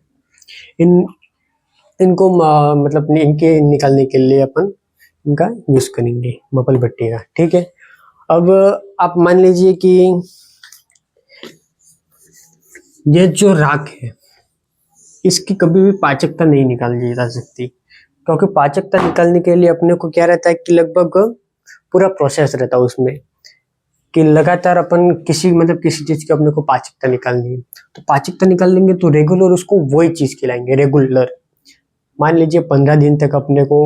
[SPEAKER 1] इनको मतलब इनके निकालने के लिए अपन इनका यूज करेंगे मफल भट्टी का। ठीक है, अब आप मान लीजिए कि ये जो राख है इसकी कभी भी पाचकता नहीं निकाली जा सकती, क्योंकि पाचकता निकालने के लिए अपने को क्या रहता है कि लगभग पूरा प्रोसेस रहता है उसमें कि लगातार अपन किसी चीज की अपने को पाचकता निकालनी है। तो पाचकता निकाल लेंगे तो रेगुलर उसको वही चीज खिलाएंगे रेगुलर। मान लीजिए 15 दिन तक अपने को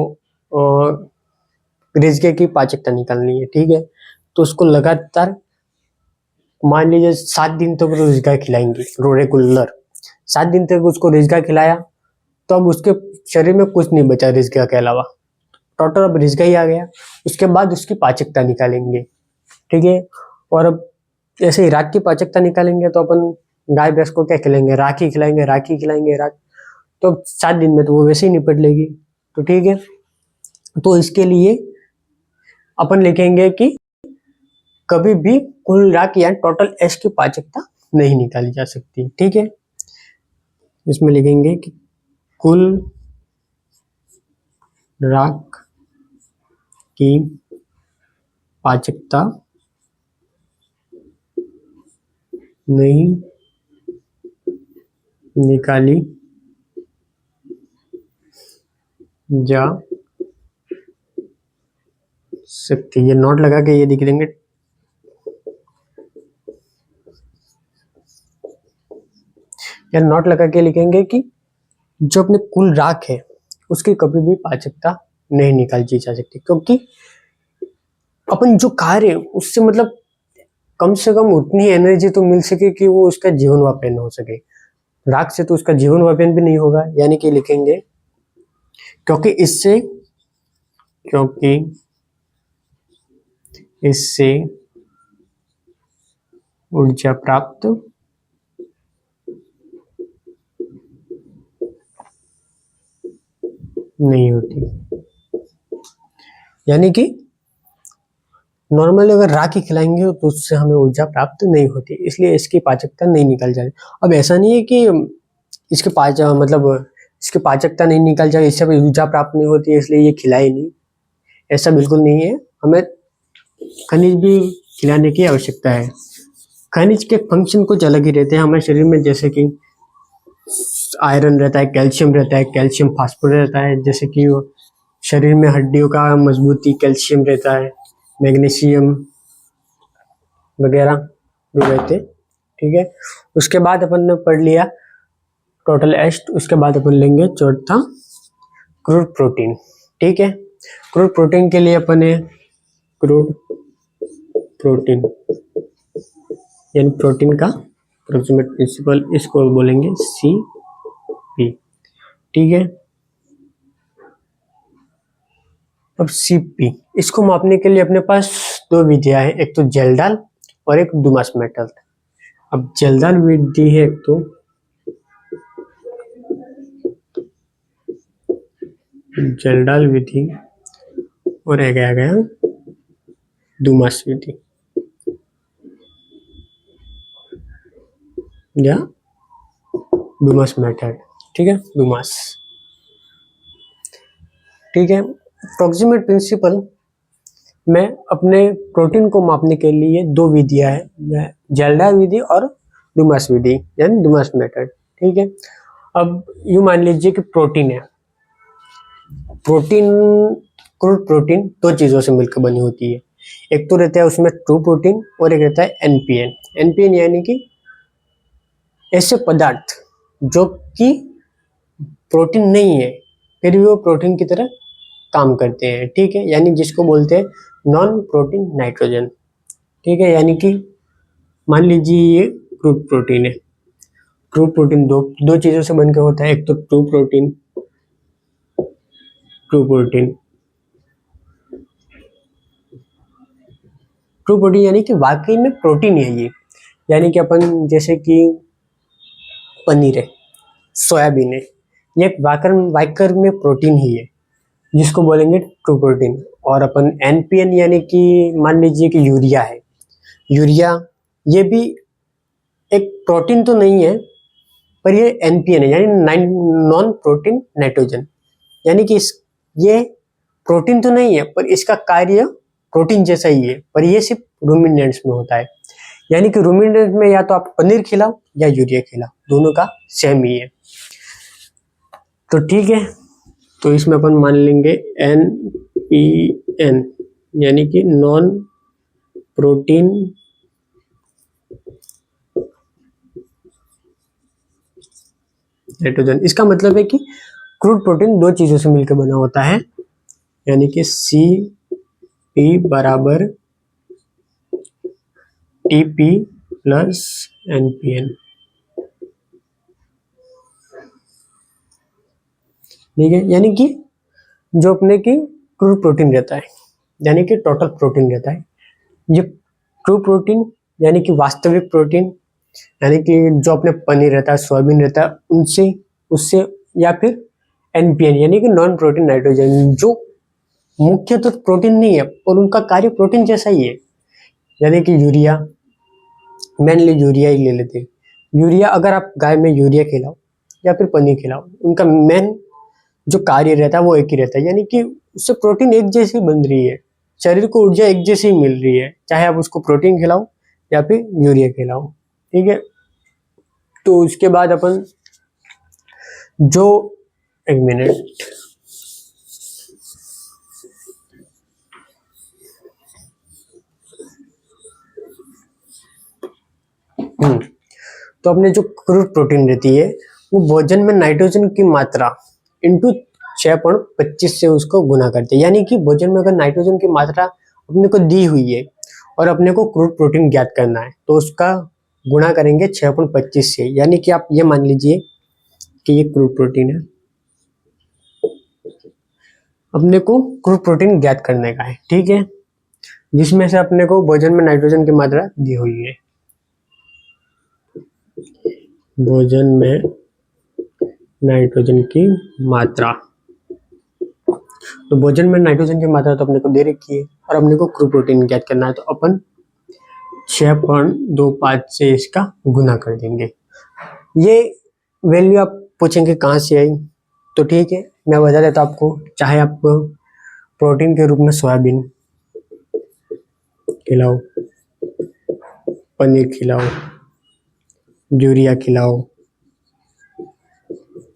[SPEAKER 1] रिजके की पाचकता निकालनी है। ठीक है, तो उसको लगातार मान लीजिए 7 दिन तक रिजका खिलाएंगे रेगुलर। 7 दिन तक उसको रिजका खिलाया तो अब उसके शरीर में कुछ नहीं बचा रिजका के अलावा, टोटल अब रिजका ही आ गया। उसके बाद उसकी पाचकता निकालेंगे। ठीक है, और अब ऐसे ही राख की पाचकता निकालेंगे तो अपन गाय भैंस को क्या खिलाएंगे, राख ही खिलाएंगे, राख ही खिलाएंगे, राख। तो 7 दिन में तो वो वैसे ही निपट लेगी। तो ठीक है, तो इसके लिए अपन लिखेंगे कि कभी भी कुल राख या टोटल एश की पाचकता नहीं निकाली जा सकती। ठीक है, इसमें लिखेंगे कि कुल राख की पाचकता नहीं निकाली जा सकती। ये नोट लगा के ये लिख देंगे, या नोट लगा के लिखेंगे कि जो अपने कुल राख है उसकी कभी भी पाचकता नहीं निकाली जा सकती, क्योंकि अपन जो खा रहे हैं उससे मतलब कम से कम उतनी एनर्जी तो मिल सके कि वो उसका जीवन व्यापन हो सके। राख से तो उसका जीवन व्यापन भी नहीं होगा, यानी कि लिखेंगे क्योंकि इससे ऊर्जा प्राप्त नहीं होती। यानी कि नॉर्मली अगर राख ही खिलाएंगे तो उससे हमें ऊर्जा प्राप्त नहीं होती, इसलिए इसकी पाचकता नहीं निकल जाती। अब ऐसा नहीं है कि इसके इसकी पाचकता नहीं निकल जाए, इससे ऊर्जा प्राप्त नहीं होती है इसलिए ये खिलाए नहीं। ऐसा बिल्कुल नहीं है, हमें खनिज भी खिलाने की आवश्यकता है। खनिज के फंक्शन कुछ अलग ही रहते हैं हमारे शरीर में, जैसे कि आयरन रहता है, कैल्शियम रहता है, कैल्शियम फास्फोरेट रहता है, जैसे कि वो शरीर में हड्डियों का मजबूती कैल्शियम रहता है, मैग्नीशियम वगैरह जो रहते हैं। ठीक है, उसके बाद अपन ने पढ़ लिया टोटल एस्ट, उसके बाद अपन लेंगे चौथा क्रूड प्रोटीन। ठीक है, क्रूड प्रोटीन के लिए अपन ने क्रूड प्रोटीन यानी प्रोटीन का अप्रोक्सीमेट प्रिंसिपल, इसको बोलेंगे CP। ठीक है, अब CP इसको मापने के लिए अपने पास दो विधियां हैं, एक तो जेल्डाल और एक डुमास मेटल। अब जेल्डाल विधि है एक तो जेल्डाल विधि और एक आ गया डुमास विधि या डुमास मेथड। ठीक है, डुमास। ठीक है, अप्रोक्सीमेट प्रिंसिपल में अपने प्रोटीन को मापने के लिए दो विधियां हैं, जेल्डाल विधि और डुमास विधि यानी डुमास मेथड। ठीक है, अब यूं मान लीजिए कि प्रोटीन है, प्रोटीन क्रूड प्रोटीन दो चीजों से मिलकर बनी होती है, एक तो रहता है उसमें ट्रू प्रोटीन और एक रहता है NPN। NPN यानी कि ऐसे पदार्थ जो कि प्रोटीन नहीं है फिर भी वो प्रोटीन की तरह काम करते हैं। ठीक है, यानी जिसको बोलते हैं नॉन प्रोटीन नाइट्रोजन। ठीक है, यानी कि मान लीजिए ये क्रूड प्रोटीन है, क्रूड प्रोटीन दो चीजों से बनकर होता है, एक तो true protein, true protein true protein यानी कि वाकई में प्रोटीन है ये, यानी कि अपन जैसे कि पनीर है, सोयाबीन है, ये वाकर में प्रोटीन ही है जिसको बोलेंगे ट्रू प्रोटीन। और अपन NPN यानी कि मान लीजिए कि यूरिया है, यूरिया ये भी एक प्रोटीन तो नहीं है पर ये NPN है यानी नॉन प्रोटीन नाइट्रोजन, यानी कि ये प्रोटीन तो नहीं है पर इसका कार्य प्रोटीन जैसा ही है, पर ये सिर्फ रूमिनेंट्स में होता है। यानी कि रूमिनेंट में या तो आप पनीर खिलाओ या यूरिया खिलाओ, दोनों का सेम ही है। तो ठीक है, तो इसमें अपन मान लेंगे NPN यानी कि नॉन प्रोटीन नाइट्रोजन। इसका मतलब है कि क्रूड प्रोटीन दो चीजों से मिलकर बना होता है, यानी कि CP बराबर TP प्लस NPN। ठीक है, यानी कि जो अपने की क्रूड प्रोटीन रहता है यानी कि टोटल प्रोटीन रहता है, ये ट्रू प्रोटीन यानी कि वास्तविक प्रोटीन यानी कि जो अपने पनीर रहता है, सोयाबीन रहता है, उनसे उससे, या फिर NPN यानी कि नॉन प्रोटीन नाइट्रोजन जो मुख्य तो प्रोटीन नहीं है और उनका कार्य प्रोटीन जैसा ही है, यानी कि यूरिया, मेनली यूरिया ही ले लेते हैं। यूरिया अगर आप गाय में यूरिया खिलाओ या फिर पनीर खिलाओ, उनका मेन जो कार्य रहता है वो एक ही रहता है, यानी कि उससे प्रोटीन एक जैसी बन रही है, शरीर को ऊर्जा एक जैसी मिल रही है, चाहे आप उसको प्रोटीन खिलाओ या फिर यूरिया खिलाओ। ठीक है, तो उसके बाद अपन जो एक मिनट तो अपने जो क्रूड प्रोटीन रहती है वो भोजन में नाइट्रोजन की मात्रा इंटू 6.25 से उसको गुना करते हैं, यानी कि भोजन में अगर नाइट्रोजन की मात्रा अपने को दी हुई है और अपने को क्रूड प्रोटीन ज्ञात करना है तो उसका गुणा करेंगे 6.25 से, यानी कि आप ये मान लीजिए कि ये क्रूड प्रोटीन है, अपने को क्रूड प्रोटीन ज्ञात करने का है। ठीक है, जिसमें से अपने को भोजन में नाइट्रोजन की मात्रा दी हुई है, भोजन में नाइट्रोजन की मात्रा, तो भोजन में नाइट्रोजन की मात्रा तो अपने को दे रखी है और अपने को क्रूड प्रोटीन ज्ञात करना है, तो अपन 6.25 से इसका गुना कर देंगे। ये वैल्यू आप पूछेंगे कहाँ से आई, तो ठीक है मैं बता देता हूँ आपको, चाहे आप प्रोटीन के रूप में सोयाबीन खिलाओ, पनीर खिलाओ, यूरिया खिलाओ,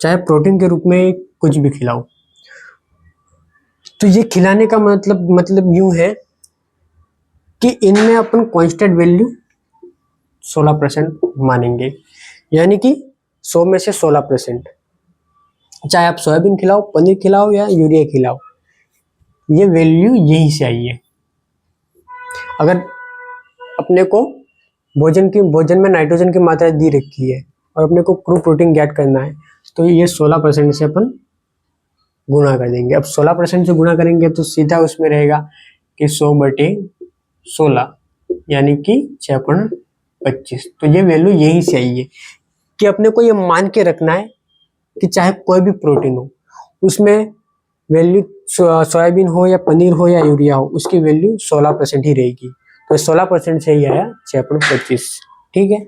[SPEAKER 1] चाहे प्रोटीन के रूप में कुछ भी खिलाओ। तो ये खिलाने का मतलब यूं है कि इनमें अपन कांस्टेंट वैल्यू 16% मानेंगे, यानी कि 100 में से 16%। चाहे आप सोयाबीन खिलाओ, पनीर खिलाओ या यूरिया खिलाओ, ये वैल्यू यहीं से आई है। अगर अपने को भोजन में नाइट्रोजन की मात्रा दी रखी है और अपने को क्रू प्रोटीन ज्ञात करना है, तो ये 16% से अपन गुणा कर देंगे। अब 16% से गुणा करेंगे तो सीधा उसमें रहेगा कि 100/16, यानी कि 6.25। तो ये वैल्यू यहीं से आई है कि अपने को ये मान के रखना है कि चाहे कोई भी प्रोटीन हो, उसमें वैल्यू सोयाबीन हो या पनीर हो या यूरिया हो, उसकी वैल्यू 16% ही रहेगी। तो 16% से ही आया 6.25। ठीक है।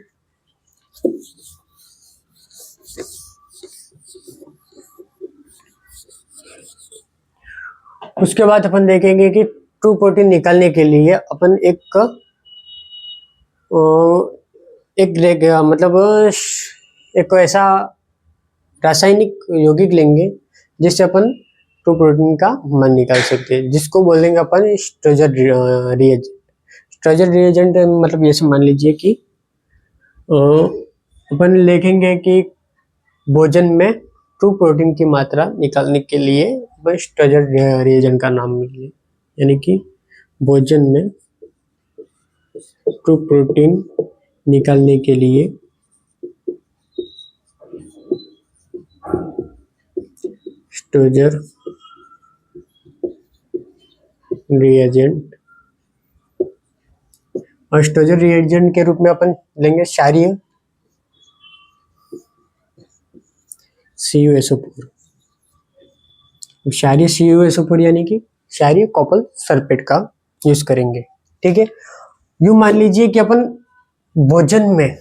[SPEAKER 1] उसके बाद अपन देखेंगे कि ट्रू प्रोटीन निकालने के लिए अपन एक ऐसा रासायनिक यौगिक लेंगे जिससे अपन ट्रू प्रोटीन का मान निकाल सकते हैं, जिसको बोलेंगे अपन स्ट्रेजर रिएजेंट। स्ट्रेजर रिएजेंट मतलब ये मान लीजिए कि अपन लिखेंगे कि भोजन में ट्रू प्रोटीन की मात्रा निकालने के लिए बस स्ट्रेजर रिएजेंट का नाम मिलिए, यानी कि भोजन में ट्रू प्रोटीन निकालने के लिए स्ट्रेजर रिएजेंट। और स्ट्रेजर रिएजेंट के रूप में अपन लेंगे क्षारीय CuSO4। क्षारीय CuSO4 यानी कि क्षारीय कॉपर सल्फेट का यूज करेंगे। ठीक है। यूं मान लीजिए कि अपन भोजन में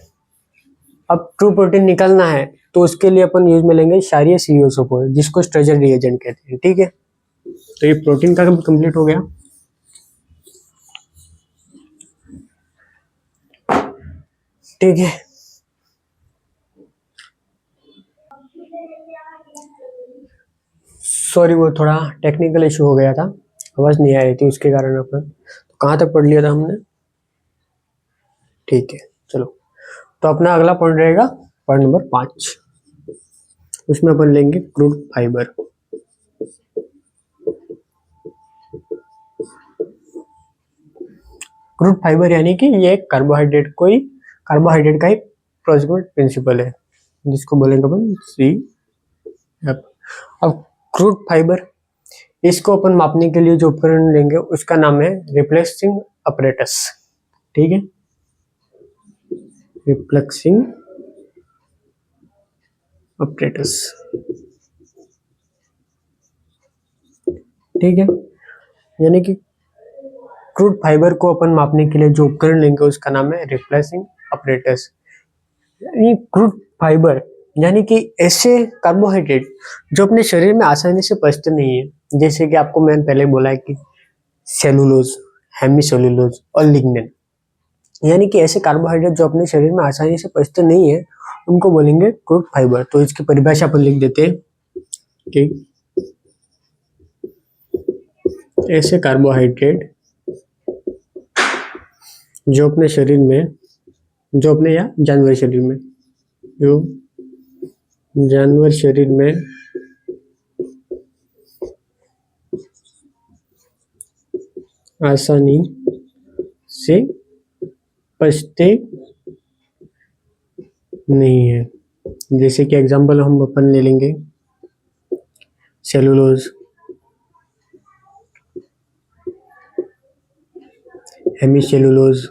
[SPEAKER 1] अब ट्रू प्रोटीन निकालना है, तो उसके लिए अपन यूज में लेंगे क्षारीय CuSO4, जिसको स्ट्रेजर रिएजेंट कहते हैं। ठीक है। तो ये प्रोटीन का कंप्लीट हो गया। ठीक है। सॉरी, वो थोड़ा टेक्निकल इशू हो गया था, आवाज नहीं आ रही थी, उसके कारण अपन तो कहाँ तक पढ़ लिया था हमने। ठीक है, चलो। तो अपना अगला पॉइंट रहेगा पॉइंट नंबर 5। उसमें अपन लेंगे क्रूड फाइबर। क्रूड फाइबर यानी कि ये कार्बोहाइड्रेट का ही प्रोसेसमेंट प्रिंसिपल है, जिसको बोलेंगे अपन CF। अब क्रूड फाइबर, इसको अपन मापने के लिए जो उपकरण लेंगे उसका नाम है रिप्लेक्सिंग अपरेटस। ठीक है, रिप्लेक्सिंग अपरेटस। ठीक है, यानी कि क्रूड फाइबर को अपन मापने के लिए जो उपकरण लेंगे उसका नाम है रिप्लेक्सिंग अपरेटस। यानी क्रूड फाइबर यानी कि ऐसे कार्बोहाइड्रेट जो अपने शरीर में आसानी से पचते नहीं है, जैसे कि आपको मैंने पहले बोला है कि सेलुलोज, हेमीसेलुलोज और लिग्निन। यानी कि ऐसे कार्बोहाइड्रेट जो अपने शरीर में आसानी से पचते नहीं है, उनको बोलेंगे क्रूड फाइबर। तो इसकी परिभाषा अपन लिख देते हैं कि ऐसे कार्बोहाइड्रेट जो अपने शरीर में, जो अपने या जानवर शरीर में, जो जानवर शरीर में आसानी से पचते नहीं है। जैसे कि एग्जांपल हम अपन ले लेंगे सेलुलोज, हेमीसेलुलोज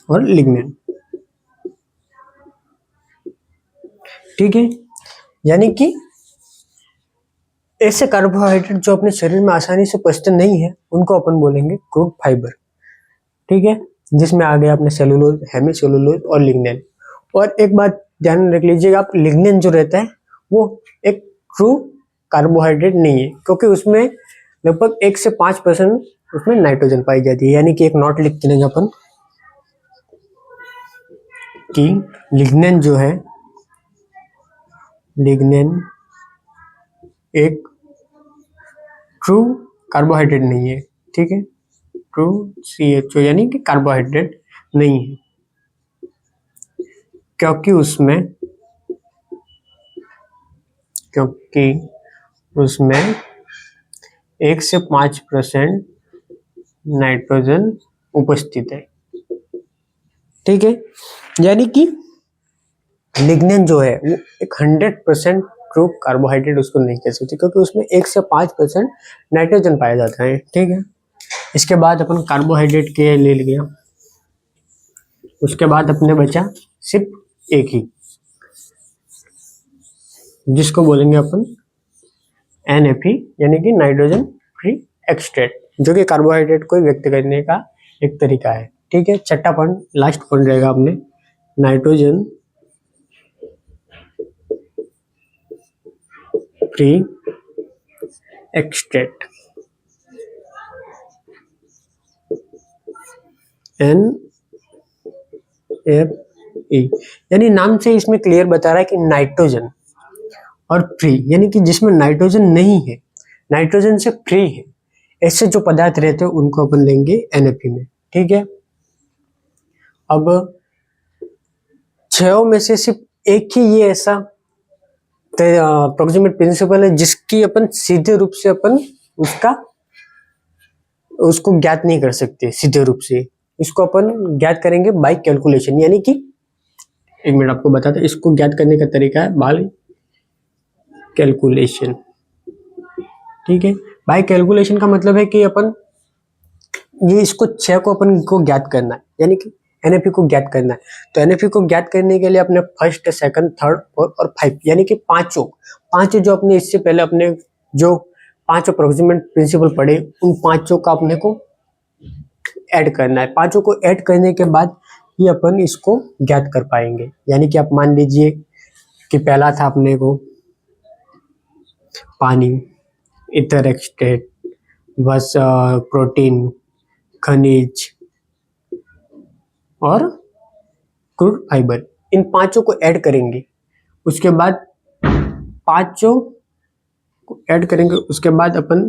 [SPEAKER 1] और लिग्निन। ठीक है, यानी कि ऐसे कार्बोहाइड्रेट जो अपने शरीर में आसानी से पचते नहीं है, उनको अपन बोलेंगे क्रूड फाइबर। ठीक है, जिसमें आ गया अपने सेलुलोज, हेमीसेलुलोज और लिग्निन। और एक बात ध्यान रख लीजिएगा आप, लिग्निन जो रहता है वो एक ट्रू कार्बोहाइड्रेट नहीं है, क्योंकि उसमें लगभग 1 से 5% उसमें नाइट्रोजन पाई जाती है। यानी कि एक नोट लिख के लेंगे अपन कि लिग्निन जो है, लिग्निन एक ट्रू कार्बोहाइड्रेट नहीं है, ठीक है, ट्रू CHO यानी कि कार्बोहाइड्रेट नहीं है, क्योंकि उसमें 1 से 5% नाइट्रोजन उपस्थित है, ठीक है। यानी कि लिग्निन जो है वो एक 100% ट्रू कार्बोहाइड्रेट उसको नहीं कह सकते, क्योंकि उसमें 1 से 5% नाइट्रोजन पाया जाता है, ठीक है। इसके बाद अपन कार्बोहाइड्रेट के ले लिया, उसके बाद अपने बचा सिर्फ एक ही, जिसको बोलेंगे अपन NF यानी कि नाइट्रोजन फ्री एक्सट्रैक्ट, जो कि कार्बोहाइड्रेट को व्यक्त करने का एक तरीका है, ठीक है। छठा पॉइंट, लास्ट पॉइंट रहेगा अपने नाइट्रोजन फ्री एक्सट्रैक्ट, NFE। यानी नाम से इसमें क्लियर बता रहा है कि नाइट्रोजन और फ्री, यानी कि जिसमें नाइट्रोजन नहीं है, नाइट्रोजन से फ्री है, ऐसे जो पदार्थ रहते हैं उनको अपन लेंगे NFE में, ठीक है। अब 6 में से सिर्फ एक ही ये ऐसा अप्रोक्सीमेट प्रिंसिपल है जिसकी अपन सीधे रूप से अपन उसको ज्ञात नहीं कर सकते सीधे रूप से, इसको अपन ज्ञात करेंगे बाय कैलकुलेशन। यानी कि एक मिनट आपको बताता हूं, इसको ज्ञात करने का तरीका है बाय कैलकुलेशन, ठीक है। बाय कैलकुलेशन का मतलब है कि अपन ये इसको 6 को अपन को ज्ञात करना है, यानी कि NFE को ज्ञात करना है। तो NFE को ज्ञात करने के लिए अपने फर्स्ट, सेकंड, थर्ड, फोर्थ और 5 यानी कि पांचों जो अपने इससे पहले अपने जो 5 अप्रोक्सीमेट प्रिंसिपल पढ़े, उन पांचों का अपने को ऐड करना है। पांचों को ऐड करने के बाद ये अपन इसको ज्ञात कर पाएंगे। यानी कि आप मान लीजिए कि पहला था अपने को पानी, ईथर एक्सट्रैक्ट, बस प्रोटीन, खनिज और क्रूड फाइबर, इन पांचों को ऐड करेंगे। उसके बाद पांचों को ऐड करेंगे, उसके बाद अपन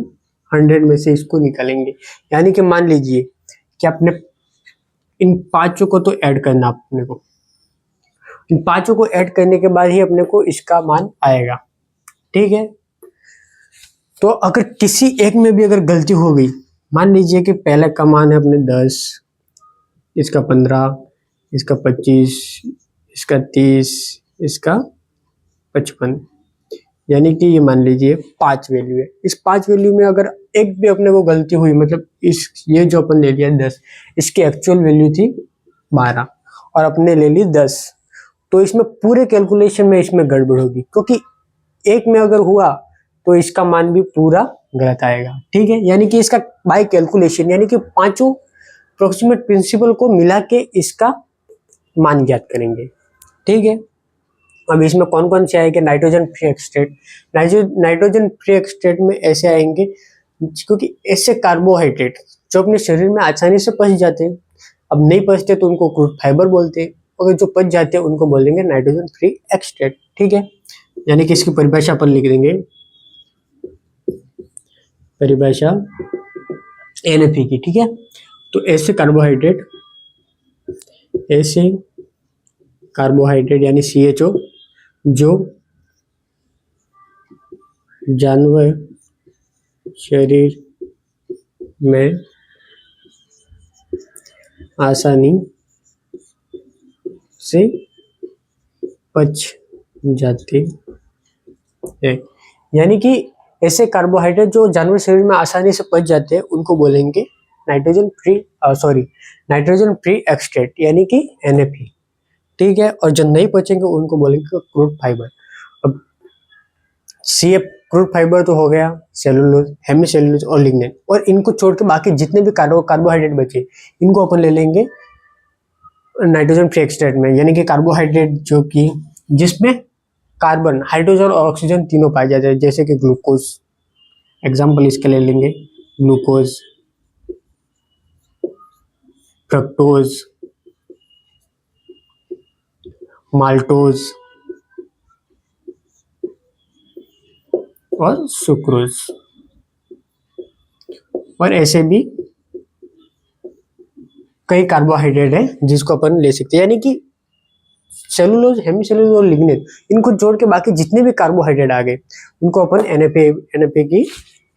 [SPEAKER 1] 100 में से इसको निकालेंगे। यानी कि मान लीजिए कि आपने इन पांचों को तो ऐड करना, अपने को इन पांचों को ऐड करने के बाद ही अपने को इसका मान आएगा, ठीक है। तो अगर किसी एक में भी अगर गलती हो गई, मान लीजिए कि पहले का मान है अपने 10, इसका 15, इसका 25, इसका 30, इसका 55, यानी कि ये मान लीजिए 5 वैल्यू है। इस 5 वैल्यू में अगर एक भी अपने को गलती हुई, मतलब ये जो अपन ले लिया 10, इसकी एक्चुअल वैल्यू थी 12 और अपने ले ली 10, तो इसमें पूरे कैलकुलेशन में इसमें गड़बड़ होगी, क्योंकि एक में अगर हुआ तो इसका मान भी पूरा गलत आएगा, ठीक है। यानी कि इसका बाय कैलकुलेशन, यानी कि पांचों अप्रोक्सीमेट प्रिंसिपल को मिला के इसका मान ज्ञात करेंगे, ठीक है। अब इसमें कौन कौन से आएंगे? Nitrogen free extract. Nitrogen free extract में ऐसे आएंगे क्योंकि ऐसे कार्बोहाइड्रेट जो अपने शरीर में आसानी से पच जाते हैं, अब नहीं पचते तो उनको क्रूड फाइबर बोलते हैं, अगर जो पच जाते हैं उनको बोलेंगे नाइट्रोजन फ्री एक्सट्रैक्ट, ठीक है। यानी कि इसकी परिभाषा अपन लिख देंगे, परिभाषा NFE की, ठीक है। तो ऐसे कार्बोहाइड्रेट यानी CHO जो जानवर शरीर में आसानी से पच जाते हैं, यानी कि ऐसे कार्बोहाइड्रेट जो जानवर शरीर में आसानी से पच जाते हैं उनको बोलेंगे नाइट्रोजन फ्री एक्सट्रैक्ट यानी कि NFE, ठीक है। और जो नहीं पचेंगे उनको बोलेंगे क्रूड फाइबर। अब CF क्रूड फाइबर तो हो गया, सेलुलोज, हेमीसेलुलोज और लिग्निन, और इनको छोड़ के बाकी जितने भी कार्बोहाइड्रेट बचे इनको अपन ले लेंगे नाइट्रोजन फ्री एक्सट्रैक्ट में। यानी कि कार्बोहाइड्रेट जो कि जिसमें कार्बन, हाइड्रोजन और ऑक्सीजन तीनों पाए जाते हैं, जैसे कि ग्लूकोज। एग्जाम्पल इसके ले लेंगे, ग्लूकोज, फ्रक्टोज, माल्टोज और सुक्रोज। और ऐसे भी कई कार्बोहाइड्रेट है जिसको अपन ले सकते हैं, यानी कि सेलुलोज, हेमीसेलुलोज और लिग्निन, इनको जोड़ के बाकी जितने भी कार्बोहाइड्रेट आ गए उनको अपन एनएपी की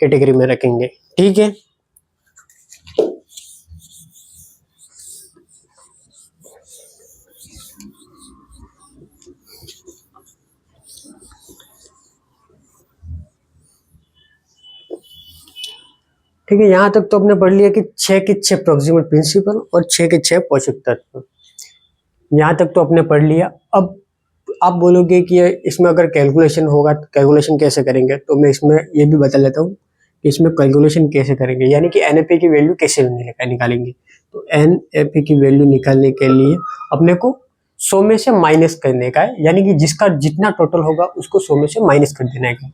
[SPEAKER 1] कैटेगरी में रखेंगे। ठीक है, ठीक है, यहाँ तक तो आपने पढ़ लिया कि 6 के 6 प्रोक्सिमल प्रिंसिपल और 6 के 6 पोषक तत्व, यहाँ तक तो आपने पढ़ लिया। अब आप बोलोगे कि इसमें अगर कैलकुलेशन होगा तो कैलकुलेशन कैसे करेंगे, तो मैं इसमें ये भी बता लेता हूँ कि इसमें कैलकुलेशन कैसे करेंगे, यानी कि एनएपी की वैल्यू कैसे निकालेंगे। तो एनएपी की वैल्यू निकालने के लिए अपने को 100 में से माइनस करने का है, यानी कि जिसका जितना टोटल होगा उसको 100 में से माइनस कर देना है।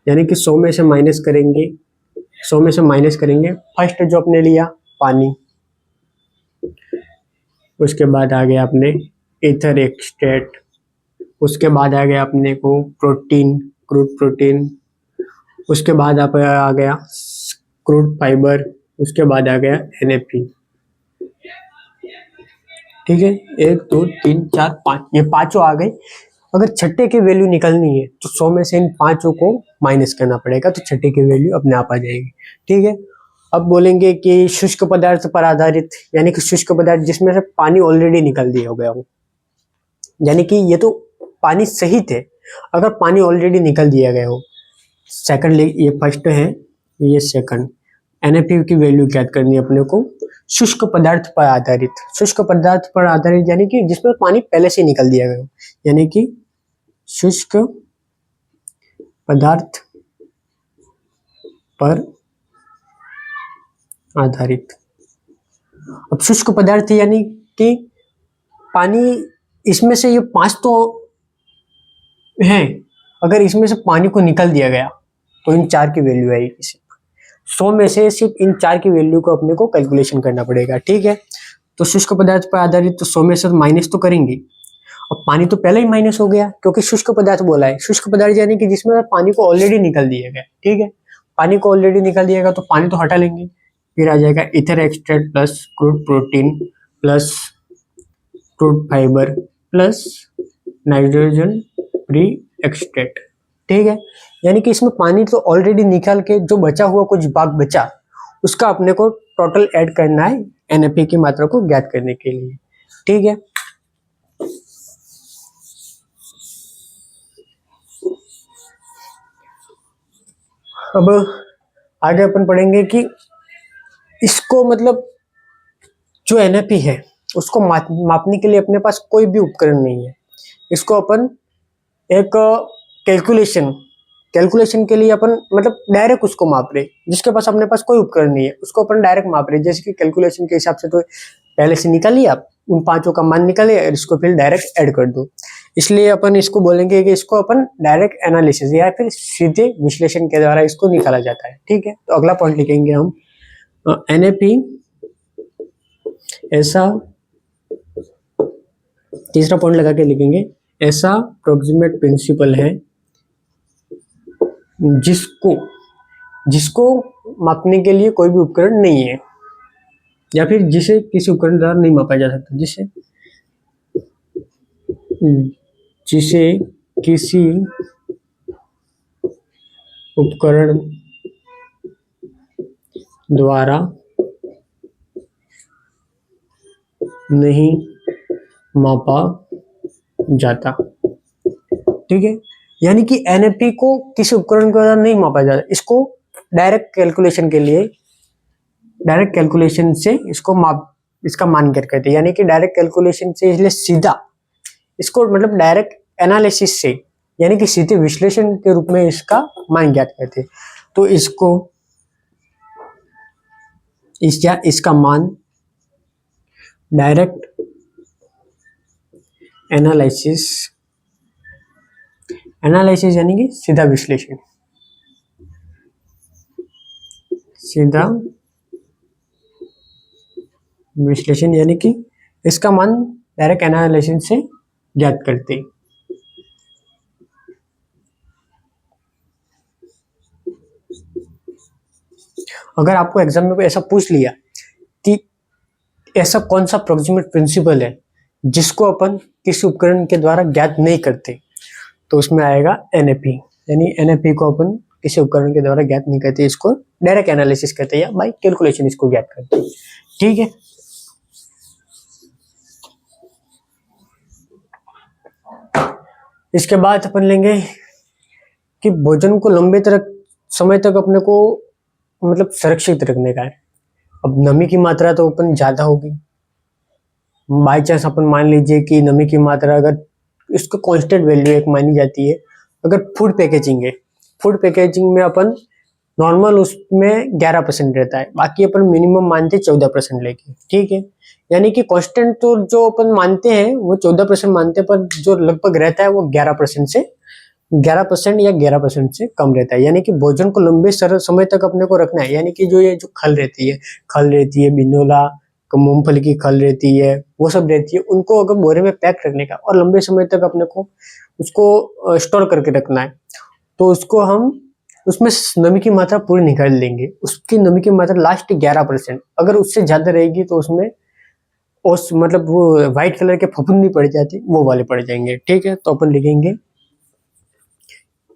[SPEAKER 1] यानी कि 100 में से माइनस करेंगे, 100 में से माइनस करेंगे। फर्स्ट जो अपने लिया पानी, उसके बाद आ गया अपने ईथर एक्सट्रैक्ट, उसके बाद आ गया अपने को प्रोटीन, क्रूड प्रोटीन, उसके बाद आप आ गया क्रूड फाइबर, उसके बाद आ गया एनएपी। ठीक है, 1 2 3 4 5, ये पांचों आ गए। अगर छठे की वैल्यू निकलनी है तो 100 में से इन पांचों को माइनस करना पड़ेगा, तो छठे की वैल्यू अपने आप आ जाएगी। ठीक है, अब बोलेंगे कि शुष्क पदार्थ पर आधारित, यानी कि शुष्क पदार्थ जिसमें से पानी ऑलरेडी निकल दिया हो गया हो, यानी कि ये तो पानी सही थे, अगर पानी ऑलरेडी निकल दिया गया हो। सेकंड, ये फर्स्ट है, ये सेकंड। एनएपी की वैल्यू ज्ञात करनी है अपने को शुष्क पदार्थ पर आधारित। शुष्क पदार्थ पर आधारित यानी कि जिसमें पानी पहले से निकल दिया गया हो, यानी कि शुष्क पदार्थ पर आधारित। अब शुष्क पदार्थ यानी कि पानी, इसमें से ये 5 तो हैं, अगर इसमें से पानी को निकल दिया गया तो इन 4 की वैल्यू आएगी। 100 में से सिर्फ इन 4 की वैल्यू को अपने को कैलकुलेशन करना पड़ेगा। ठीक है, तो शुष्क पदार्थ पर आधारित तो 100 में से माइनस तो करेंगे, और पानी तो पहले ही माइनस हो गया क्योंकि शुष्क पदार्थ बोला है। शुष्क पदार्थ यानी कि जिसमें पानी को ऑलरेडी निकल दिया गया। ठीक है, पानी को ऑलरेडी निकल दिया गया तो पानी तो हटा लेंगे, फिर आ जाएगा ether extract plus crude protein plus crude fibre plus nitrogen pre extract. ठीक है, यानी कि इसमें पानी तो ऑलरेडी निकाल के जो बचा हुआ कुछ भाग बचा उसका अपने को टोटल ऐड करना है एनएपी की मात्रा को ज्ञात करने के लिए। ठीक है, अब आगे अपन पढ़ेंगे कि इसको मतलब जो एनएपी है उसको मापने के लिए अपने पास कोई भी उपकरण नहीं है। इसको अपन एक कैलकुलेशन के लिए अपन मतलब डायरेक्ट उसको माप रहे, जिसके पास अपने पास कोई उपकरण नहीं है उसको अपन डायरेक्ट माप रहे। जैसे कि कैलकुलेशन के हिसाब से तो पहले से निकालिए, आप उन पांचों का मान निकालिए और इसको फिर डायरेक्ट ऐड कर दो, इसलिए अपन इसको बोलेंगे कि इसको अपन डायरेक्ट एनालिसिस या फिर सीधे विश्लेषण के द्वारा इसको निकाला जाता है। ठीक है, तो अगला पॉइंट लिखेंगे हम, एनएपी ऐसा, तीसरा पॉइंट लगा के लिखेंगे, ऐसा प्रोक्सिमेट प्रिंसिपल है जिसको मापने के लिए कोई भी उपकरण नहीं है, या फिर जिसे किसी उपकरण द्वारा नहीं मापा जा सकता, जिसे किसी उपकरण द्वारा नहीं मापा जाता। ठीक है, यानी कि एनएपी को किसी उपकरण के द्वारा नहीं मापा जाता, इसको डायरेक्ट कैलकुलेशन से इसका मान ज्ञात करते हैं, यानी कि डायरेक्ट कैलकुलेशन से, इसलिए सीधा इसको मतलब डायरेक्ट एनालिसिस से यानी कि सीधे विश्लेषण के रूप में इसका मान ज्ञात करते हैं। तो इसका मान डायरेक्ट एनालिसिस एनालिसिस यानी कि सीधा विश्लेषण, सीधा विश्लेषण यानी कि इसका मान डायरेक्ट एनालिसिस से ज्ञात करते हैं। अगर आपको एग्जाम में कोई ऐसा पूछ लिया कि ऐसा कौन सा अप्रोक्सीमेट प्रिंसिपल है जिसको अपन किसी उपकरण के द्वारा ज्ञात नहीं करते, तो उसमें आएगा एनएपी, यानी एनएपी को अपन किसी उपकरण के द्वारा ज्ञात नहीं करते, इसको डायरेक्ट एनालिसिस करते हैं या बाय कैलकुलेशन इसको ज्ञात करते हैं। ठीक है, इसके बाद अपन लेंगे कि भोजन को लंबे समय तक अपने को मतलब सुरक्षित रखने का है। अब नमी की मात्रा तो अपन ज्यादा होगी, बाई चांस अपन मान लीजिए कि नमी की मात्रा अगर इसको कांस्टेंट वैल्यू एक मानी जाती है, अगर फूड पैकेजिंग है, फूड पैकेजिंग में अपन नॉर्मल उसमें 11% रहता है, बाकी अपन मिनिमम मानते 14% लेके। ठीक है, यानी कि कांस्टेंट तो जो अपन मानते हैं वो 14% मानते हैं, पर जो लगभग रहता है वो 11% या 11% से कम रहता है। यानी कि भोजन को लंबे समय तक अपने को रखना है, यानी कि जो ये जो खल रहती है बिनोला, मूंगफली की खल रहती है, वो सब रहती है, उनको अगर बोरे में पैक रखने का और लंबे समय तक अपने को उसको स्टोर करके रखना है, तो उसको हम उसमें नमी की मात्रा पूरी निकाल लेंगे। उसकी नमी की मात्रा लास्ट 11%, अगर उससे ज्यादा रहेगी तो उसमें उस मतलब वो व्हाइट कलर के फफूंदी पड़ जाती, वो वाले पड़ जाएंगे। ठीक है, तो अपन लिखेंगे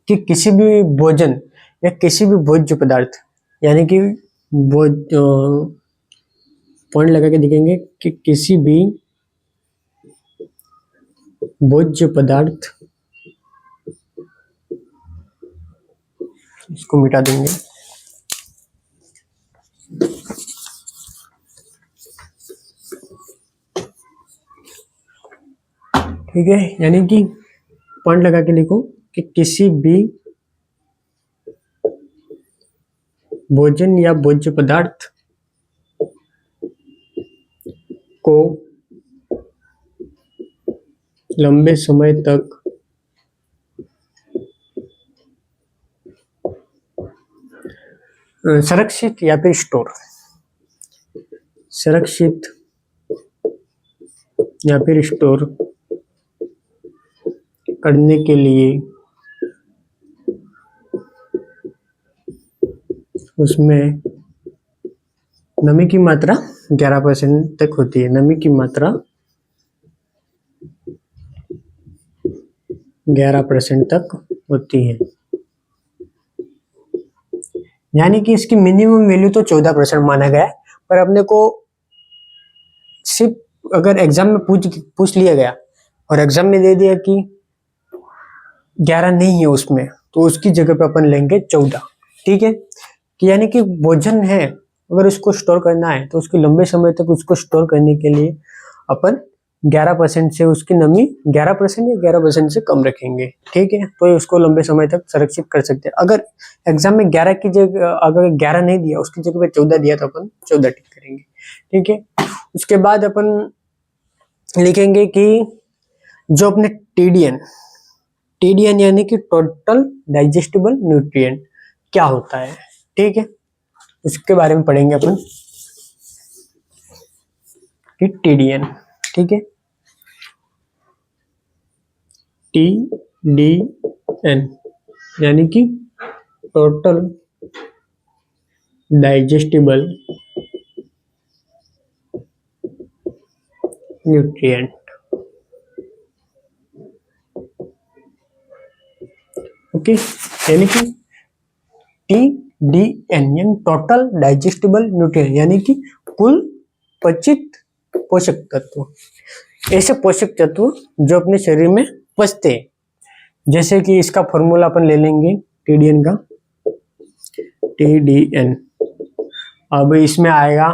[SPEAKER 1] कि किसी भी भोजन या किसी भी भोज्य पदार्थ, यानी कि पॉइंट लगा के दिखेंगे कि किसी भी भोज्य पदार्थ, इसको मिटा देंगे, ठीक है, यानी कि पॉइंट लगा के लिखो कि किसी भी भोजन या भोज्य पदार्थ को लंबे समय तक सुरक्षित या फिर स्टोर करने के लिए उसमें नमी की मात्रा 11% तक होती है। नमी की मात्रा 11% तक होती है, यानी कि इसकी मिनिमम वैल्यू तो 14% माना गया है, पर अपने को सिर्फ अगर एग्जाम में पूछ लिया गया और एग्जाम में दे दिया कि 11 नहीं है उसमें, तो उसकी जगह पे अपन लेंगे 14। ठीक है, कि यानी कि भोजन है अगर उसको स्टोर करना है तो उसके लंबे समय तक उसको स्टोर करने के लिए अपन 11% से उसकी नमी 11% या 11% से कम रखेंगे। ठीक है, तो उसको लंबे समय तक सुरक्षित कर सकते हैं। अगर एग्जाम में 11 की जगह अगर 11 नहीं दिया, उसकी जगह पे 14 दिया, तो अपन 14 टिक करेंगे। ठीक है, उसके बाद अपन लिखेंगे कि जो अपने टीडीएन यानी कि टोटल डाइजेस्टिबल न्यूट्रिएंट क्या होता है। ठीक है, उसके बारे में पढ़ेंगे अपन कि टीडीएन। ठीक है, टीडीएन यानी कि टोटल डाइजेस्टिबल न्यूट्रिएंट। ओके, यानी कि टीडीएन यानी टोटल डाइजेस्टिबल न्यूट्रिएंट, यानी कि कुल पचित पोषक तत्व, ऐसे पोषक तत्व जो अपने शरीर में पचते हैं। जैसे कि इसका फॉर्मूला अपन ले लेंगे टीडीएन का, टीडीएन। अब इसमें आएगा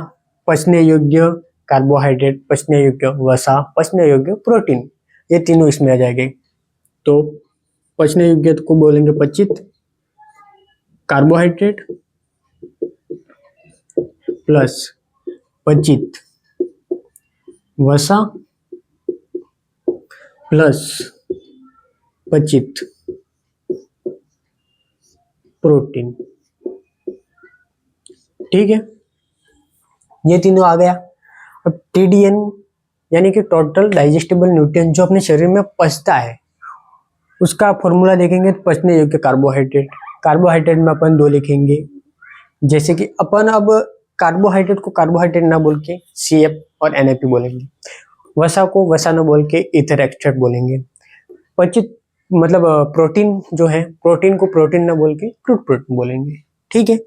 [SPEAKER 1] पचने योग्य कार्बोहाइड्रेट, पचने योग्य वसा, पचने योग्य प्रोटीन, ये तीनों इसमें आ जाएंगे। तो पचने योग्य को बोलेंगे पचित कार्बोहाइड्रेट प्लस पचित वसा प्लस पचित प्रोटीन। ठीक है, ये तीनों आ गया। अब TDN यानी कि टोटल डाइजेस्टेबल न्यूट्रिएंट, जो अपने शरीर में पचता है, उसका फॉर्मूला देखेंगे तो पचने योग्य कार्बोहाइड्रेट। कार्बोहाइड्रेट में अपन दो लिखेंगे, जैसे कि अपन अब कार्बोहाइड्रेट को कार्बोहाइड्रेट ना बोल के CF और NAP बोलेंगे, वसा को वसा ना बोल के ईथर एक्सट्रैक्ट बोलेंगे, पचित मतलब प्रोटीन जो है, प्रोटीन को प्रोटीन ना बोल के क्रूड प्रोटीन बोलेंगे। ठीक है,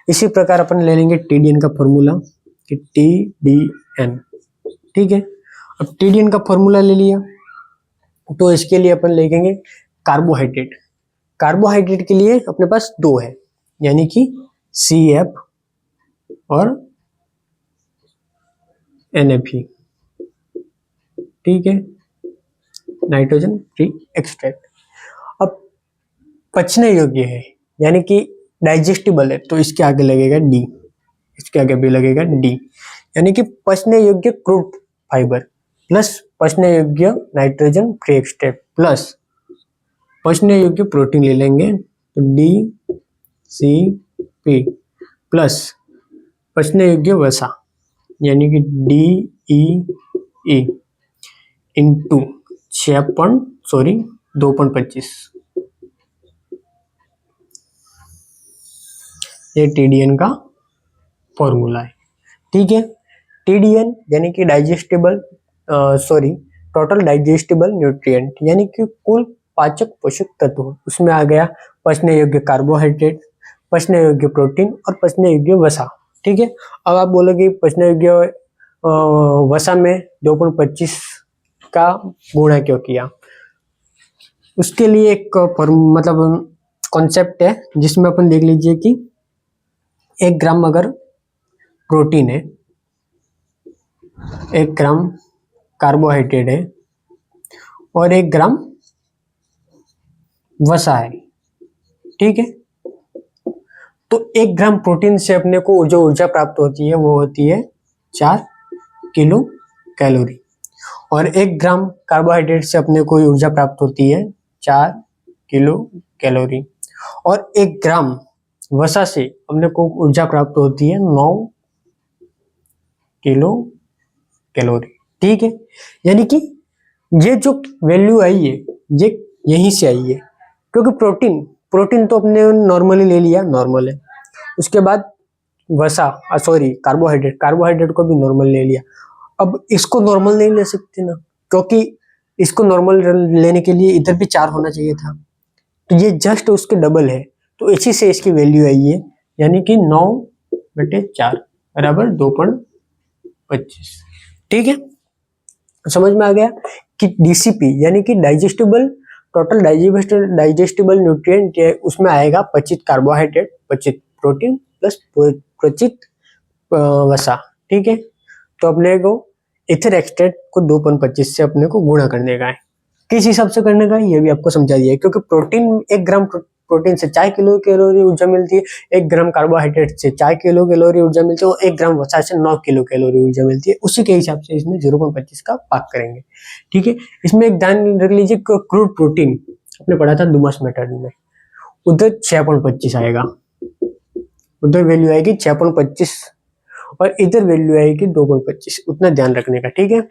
[SPEAKER 1] इसी प्रकार अपन ले लेंगे TDN का फॉर्मूला कि TDN। ठीक है, अब TDN का फॉर्मूला ले लिया तो इसके लिए अपन लिखेंगे कार्बोहाइड्रेट। कार्बोहाइड्रेट के लिए अपने पास दो है, यानी कि CF और NAP। ठीक है, नाइट्रोजन फ्री एक्सट्रैक्ट। अब पचने योग्य है यानी कि डाइजेस्टिबल है, तो इसके आगे लगेगा D, इसके आगे भी लगेगा D, यानी कि पचने योग्य क्रूड फाइबर प्लस पचने योग्य नाइट्रोजन फ्री एक्सट्रैक्ट प्लस पचने योग्य प्रोटीन ले लेंगे तो DCP प्लस पचने योग्य वसा यानी कि DEE इंटू 2.25। ये TDN का फॉर्मूला है। ठीक है, TDN यानी कि टोटल डाइजेस्टेबल न्यूट्रिएंट, यानी कि कुल पाचक पोषक तत्व। उसमें आ गया पचने योग्य कार्बोहाइड्रेट, पचने योग्य प्रोटीन और पचने योग्य वसा। ठीक है, अब आप बोलोगे पचने योग्य वसा में 2.25 का गुणा क्यों किया? उसके लिए एक मतलब कॉन्सेप्ट है, जिसमें अपन देख लीजिए कि 1 ग्राम अगर प्रोटीन है, 1 ग्राम कार्बोहाइड्रेट है और 1 ग्राम वसा है। ठीक है, तो 1 ग्राम प्रोटीन से अपने को जो ऊर्जा प्राप्त होती है वो होती है 4 किलो कैलोरी, और 1 ग्राम कार्बोहाइड्रेट से अपने को ऊर्जा प्राप्त होती है 4 किलो कैलोरी, और 1 ग्राम वसा से अपने को ऊर्जा प्राप्त होती है 9 किलो कैलोरी। ठीक है, यानी कि ये जो वैल्यू आई है ये यहीं से आई है, क्योंकि प्रोटीन तो अपने नॉर्मली ले लिया, नॉर्मल है। उसके बाद कार्बोहाइड्रेट को भी नॉर्मल ले लिया। अब इसको नॉर्मल नहीं ले सकते ना, क्योंकि इसको नॉर्मल लेने के लिए इधर भी 4 होना चाहिए था, तो ये जस्ट उसके डबल है, तो इसी से इसकी वैल्यू आई है, यानी कि 9/4 बराबर 2.25। ठीक है, समझ में आ गया कि DCP यानी कि टोटल डाइजेस्टेबल न्यूट्रिएंट है, उसमें आएगा पचित कार्बोहाइड्रेट, पचित प्रोटीन प्लस पचित वसा। ठीक है, तो अपने को इथर एक्सट्रैक्ट को 2.25 से अपने को गुणा करने का है। किस हिसाब से करने का है ये भी आपको समझा दिया है, क्योंकि 1 ग्राम प्रोटीन से 4 किलो कैलोरी ऊर्जा मिलती है, 1 ग्राम कार्बोहाइड्रेट से 4 किलो कैलोरी ऊर्जा मिलती है, और 1 ग्राम वसा से 9 किलो कैलोरी ऊर्जा मिलती है। उसी के हिसाब से इसमें 0.25 का भाग करेंगे। ठीक है, इसमें एक ध्यान रख लीजिए, क्रूड प्रोटीन आपने पढ़ा था डुमस मेथड में, उधर 6.25 आएगा, उधर वैल्यू आएगी 6.25 और इधर वैल्यू आएगी 2.25, उतना ध्यान रखने का। ठीक है,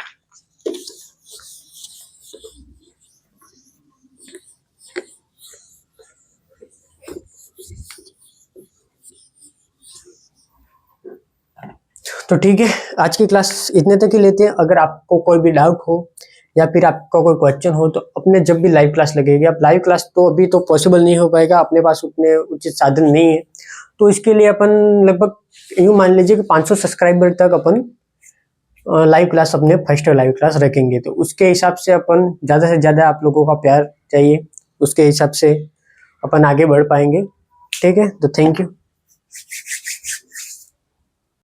[SPEAKER 1] तो ठीक है, आज की क्लास इतने तक ही लेते हैं। अगर आपको कोई भी डाउट हो या फिर आपका कोई क्वेश्चन हो तो अपने जब भी लाइव क्लास लगेगी, अब लाइव क्लास तो अभी तो पॉसिबल नहीं हो पाएगा, अपने पास उतने उचित साधन नहीं है, तो इसके लिए अपन लगभग यूँ मान लीजिए कि 500 सब्सक्राइबर तक अपन लाइव क्लास अपने फर्स्ट लाइव क्लास रखेंगे। तो उसके हिसाब से अपन ज़्यादा से ज़्यादा आप लोगों का प्यार चाहिए, उसके हिसाब से अपन आगे बढ़ पाएंगे। ठीक है, तो थैंक यू।